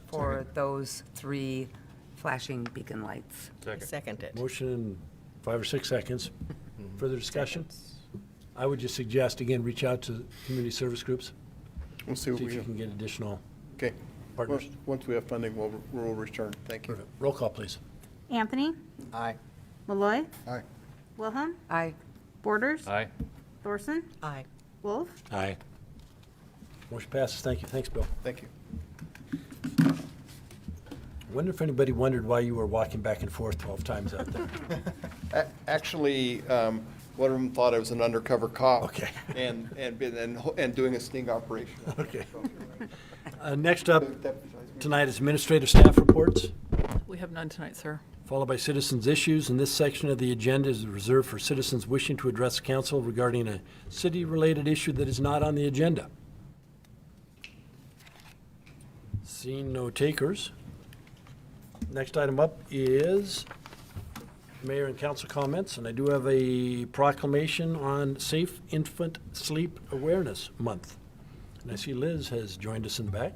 for those 3 flashing beacon lights. Second it. Motion in 5 or 6 seconds. Further discussion? I would just suggest, again, reach out to community service groups. We'll see what See we if you have. can get additional Okay. partners. Once we have funding, we'll return. Thank you. Perfect. Roll call, please. Anthony, Aye. Malloy, Aye. Wilhelm, Aye. Borders, Aye. Thorson, Aye. Wolf. Aye. Motion passes. Thank you. Thanks, Bill. Thank you. I wonder if anybody wondered why you were walking back and forth 12 times out there. Actually, one of them thought I was an undercover cop. Okay. And doing a sting operation. Okay. Next up tonight is administrative staff reports, We have none tonight, sir. followed by citizens' issues. And this section of the agenda is reserved for citizens wishing to address council regarding a city-related issue that is not on the agenda. Seeing no takers. Next item up is mayor and council comments, and I do have a proclamation on Safe Infant Sleep Awareness Month. And I see Liz has joined us in the back.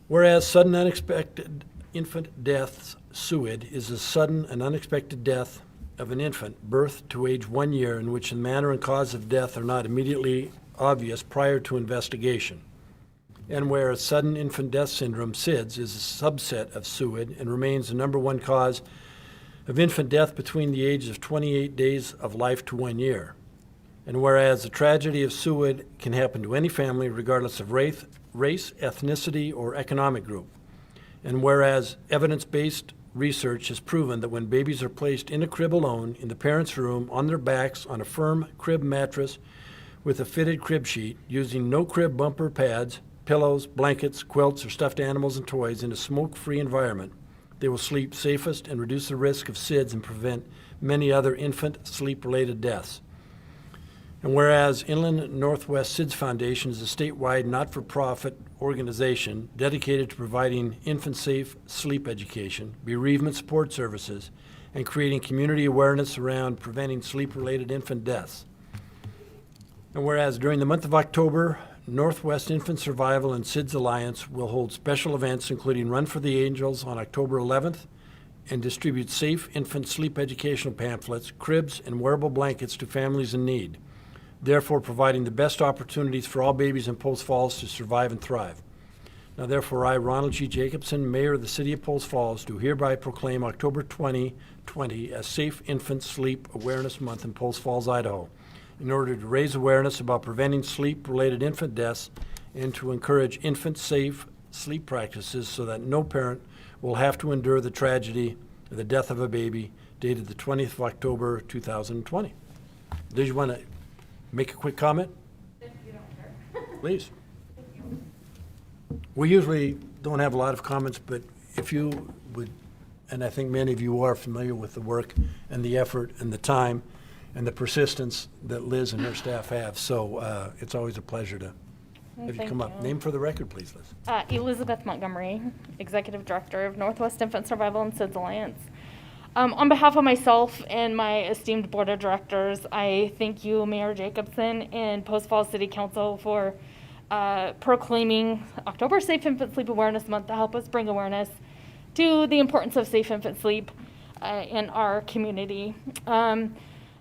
Whereas sudden unexpected infant deaths, SUID, is a sudden and unexpected death of an infant birth to age 1 year in which the manner and cause of death are not immediately obvious prior to investigation. And whereas sudden infant death syndrome, SIDS, is a subset of SUID and remains the #1 cause of infant death between the ages of 28 days of life to 1 year. And whereas the tragedy of SUID can happen to any family regardless of race, ethnicity, or economic group. And whereas evidence-based research has proven that when babies are placed in a crib alone, in the parent's room, on their backs, on a firm crib mattress with a fitted crib sheet, using no crib bumper pads, pillows, blankets, quilts, or stuffed animals and toys in a smoke-free environment, they will sleep safest and reduce the risk of SIDS and prevent many other infant sleep-related deaths. And whereas Inland Northwest SIDS Foundation is a statewide not-for-profit organization dedicated to providing infant-safe sleep education, bereavement support services, and creating community awareness around preventing sleep-related infant deaths. And whereas during the month of October, Northwest Infant Survival and SIDS Alliance will hold special events including Run for the Angels on October 11th and distribute safe infant sleep educational pamphlets, cribs, and wearable blankets to families in need, therefore providing the best opportunities for all babies in Post Falls to survive and thrive. Now therefore I, Ronald G. Jacobson, Mayor of the City of Post Falls, do hereby proclaim October 2020 as Safe Infant Sleep Awareness Month in Post Falls, Idaho, in order to raise awareness about preventing sleep-related infant deaths and to encourage infant-safe sleep practices so that no parent will have to endure the tragedy of the death of a baby dated the 20th of October, 2020. Did you want to make a quick comment? If you don't care. Please. We usually don't have a lot of comments, but if you would, and I think many of you are familiar with the work and the effort and the time and the persistence that Liz and her staff have. So it's always a pleasure to Have you come up? Name for the record, please, Liz. Elizabeth Montgomery, Executive Director of Northwest Infant Survival and SIDS Alliance. On behalf of myself and my esteemed Board of Directors, I thank you, Mayor Jacobson, and Post Falls City Council for proclaiming October Safe Infant Sleep Awareness Month to help us bring awareness to the importance of safe infant sleep in our community.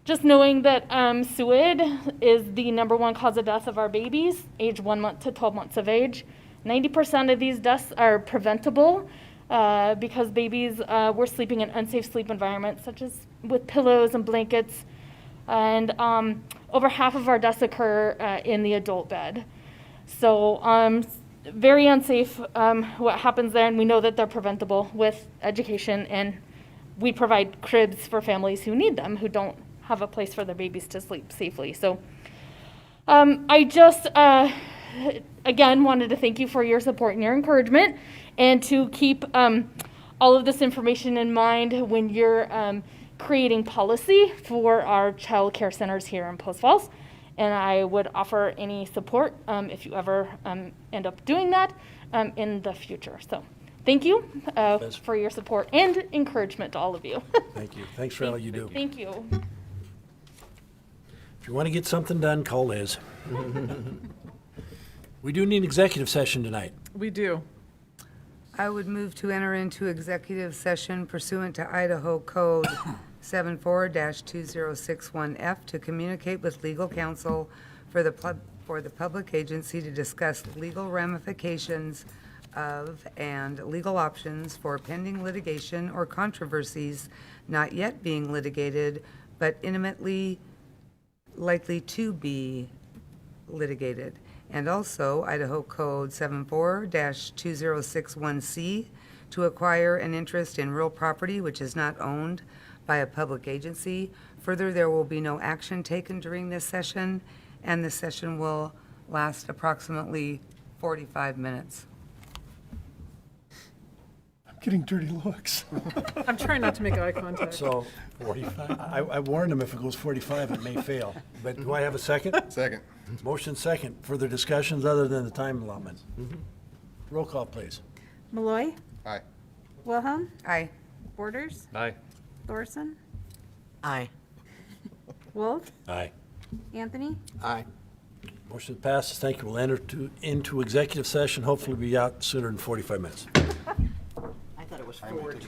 Just knowing that SUID is the #1 cause of death of our babies, age 1 month to 12 months of age. 90% of these deaths are preventable because babies were sleeping in unsafe sleep environments, such as with pillows and blankets. And over half of our deaths occur in the adult bed. So very unsafe what happens there, and we know that they're preventable with education, and we provide cribs for families who need them, who don't have a place for their babies to sleep safely. So I just, again, wanted to thank you for your support and your encouragement, and to keep all of this information in mind when you're creating policy for our child care centers here in Post Falls. And I would offer any support if you ever end up doing that in the future. So thank you for your support and encouragement to all of you. Thank you. Thanks for all you do. Thank you. If you want to get something done, call Liz. We do need an executive session tonight. We do. I would move to enter into executive session pursuant to Idaho Code 74-2061F to communicate with legal counsel for the public agency to discuss legal ramifications of and legal options for pending litigation or controversies not yet being litigated but intimately likely to be litigated. And also Idaho Code 74-2061C to acquire an interest in real property which is not owned by a public agency. Further, there will be no action taken during this session, and the session will last approximately 45 minutes. I'm getting dirty looks. I'm trying not to make eye contact. So 45. I warned him if it goes 45, it may fail. But do I have a second? Second. Motion second. Further discussions other than the time allotment? Roll call, please. Malloy. Aye. Wilhelm. Aye. Borders. Aye. Thorson. Aye. Wolf. Aye. Anthony. Aye. Motion passes. Thank you. We'll enter into executive session. Hopefully be out sooner than 45 minutes. I thought it was 40.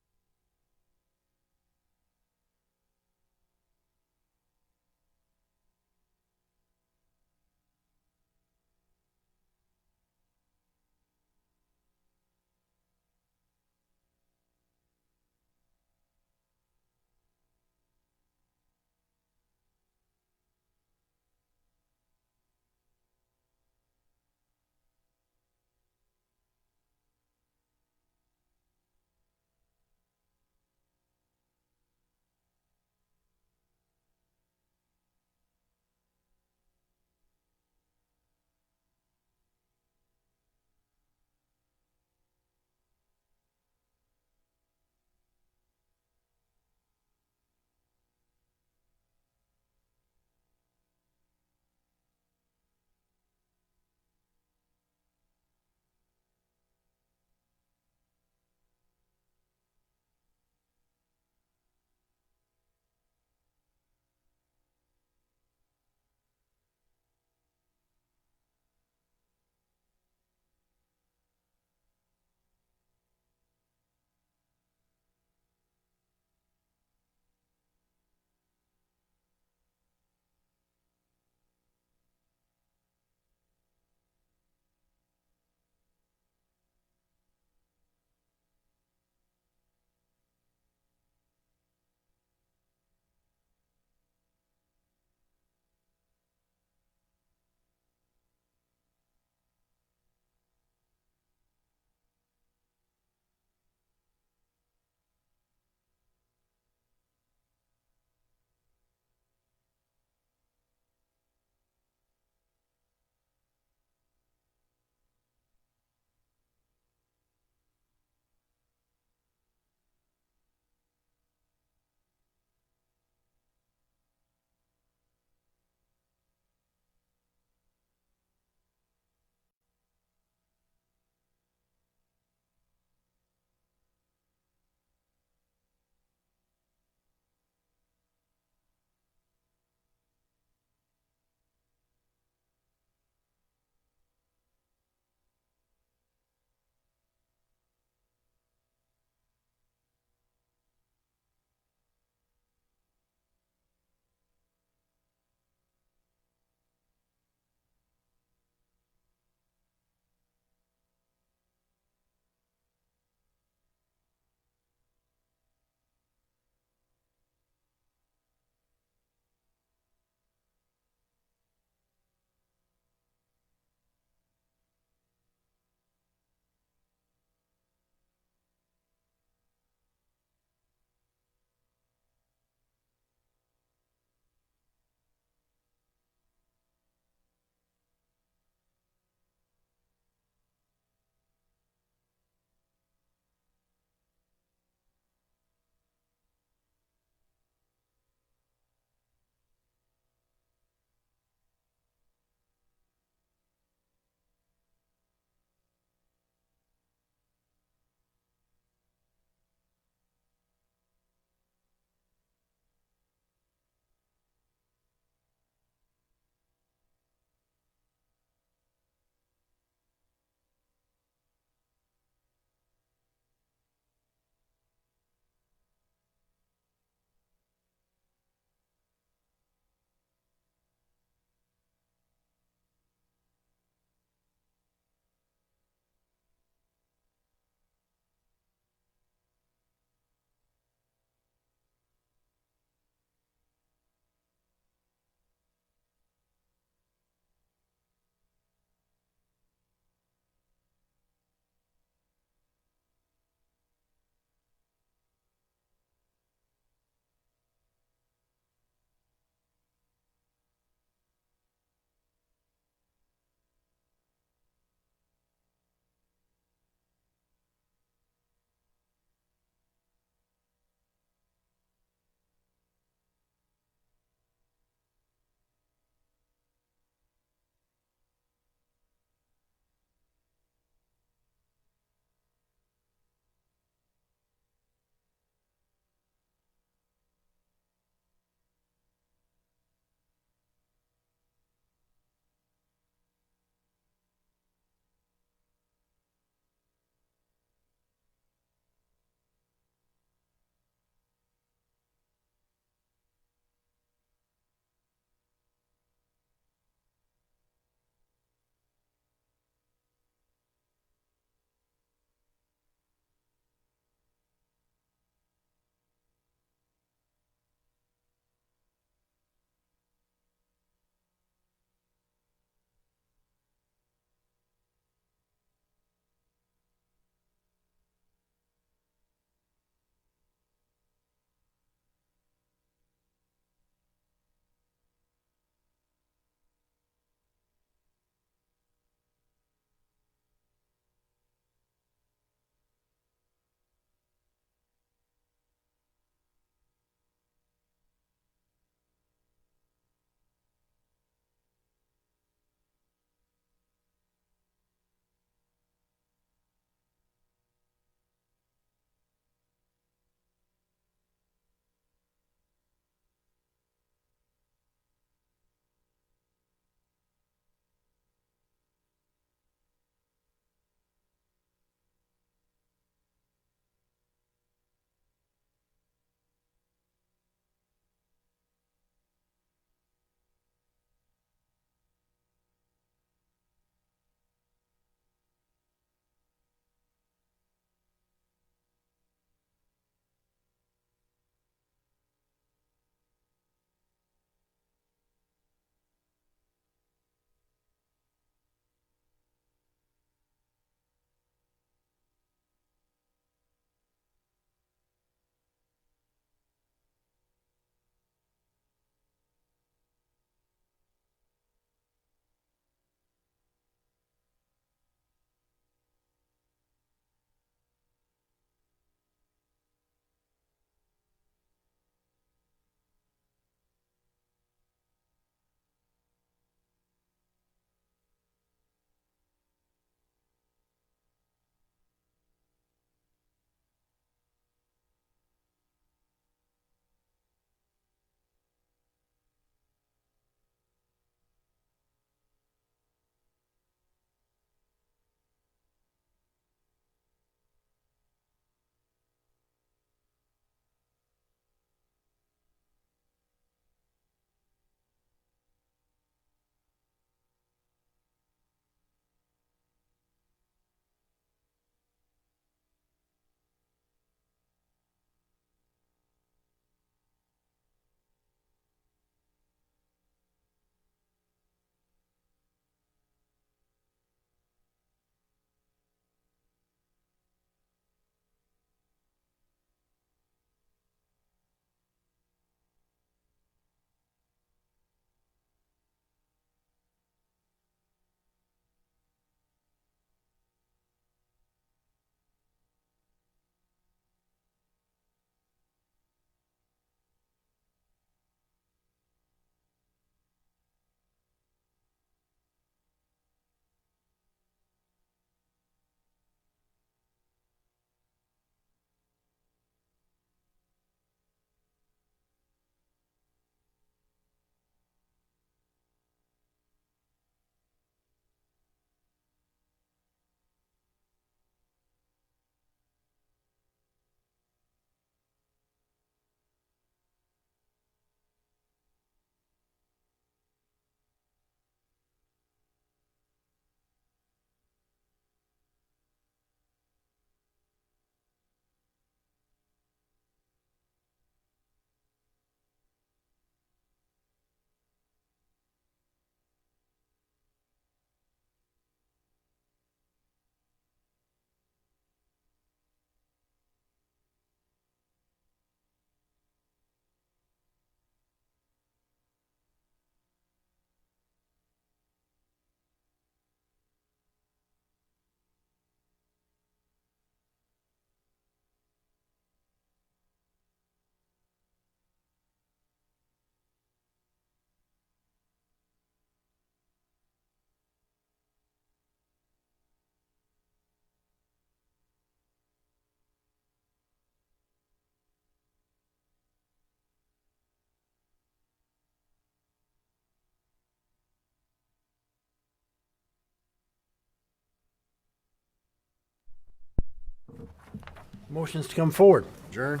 Motions to come forward. Adjourn?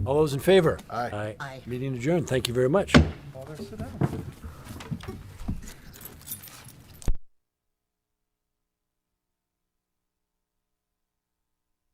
All those in favor? Aye. Meeting adjourned. Thank you very much. Sit down.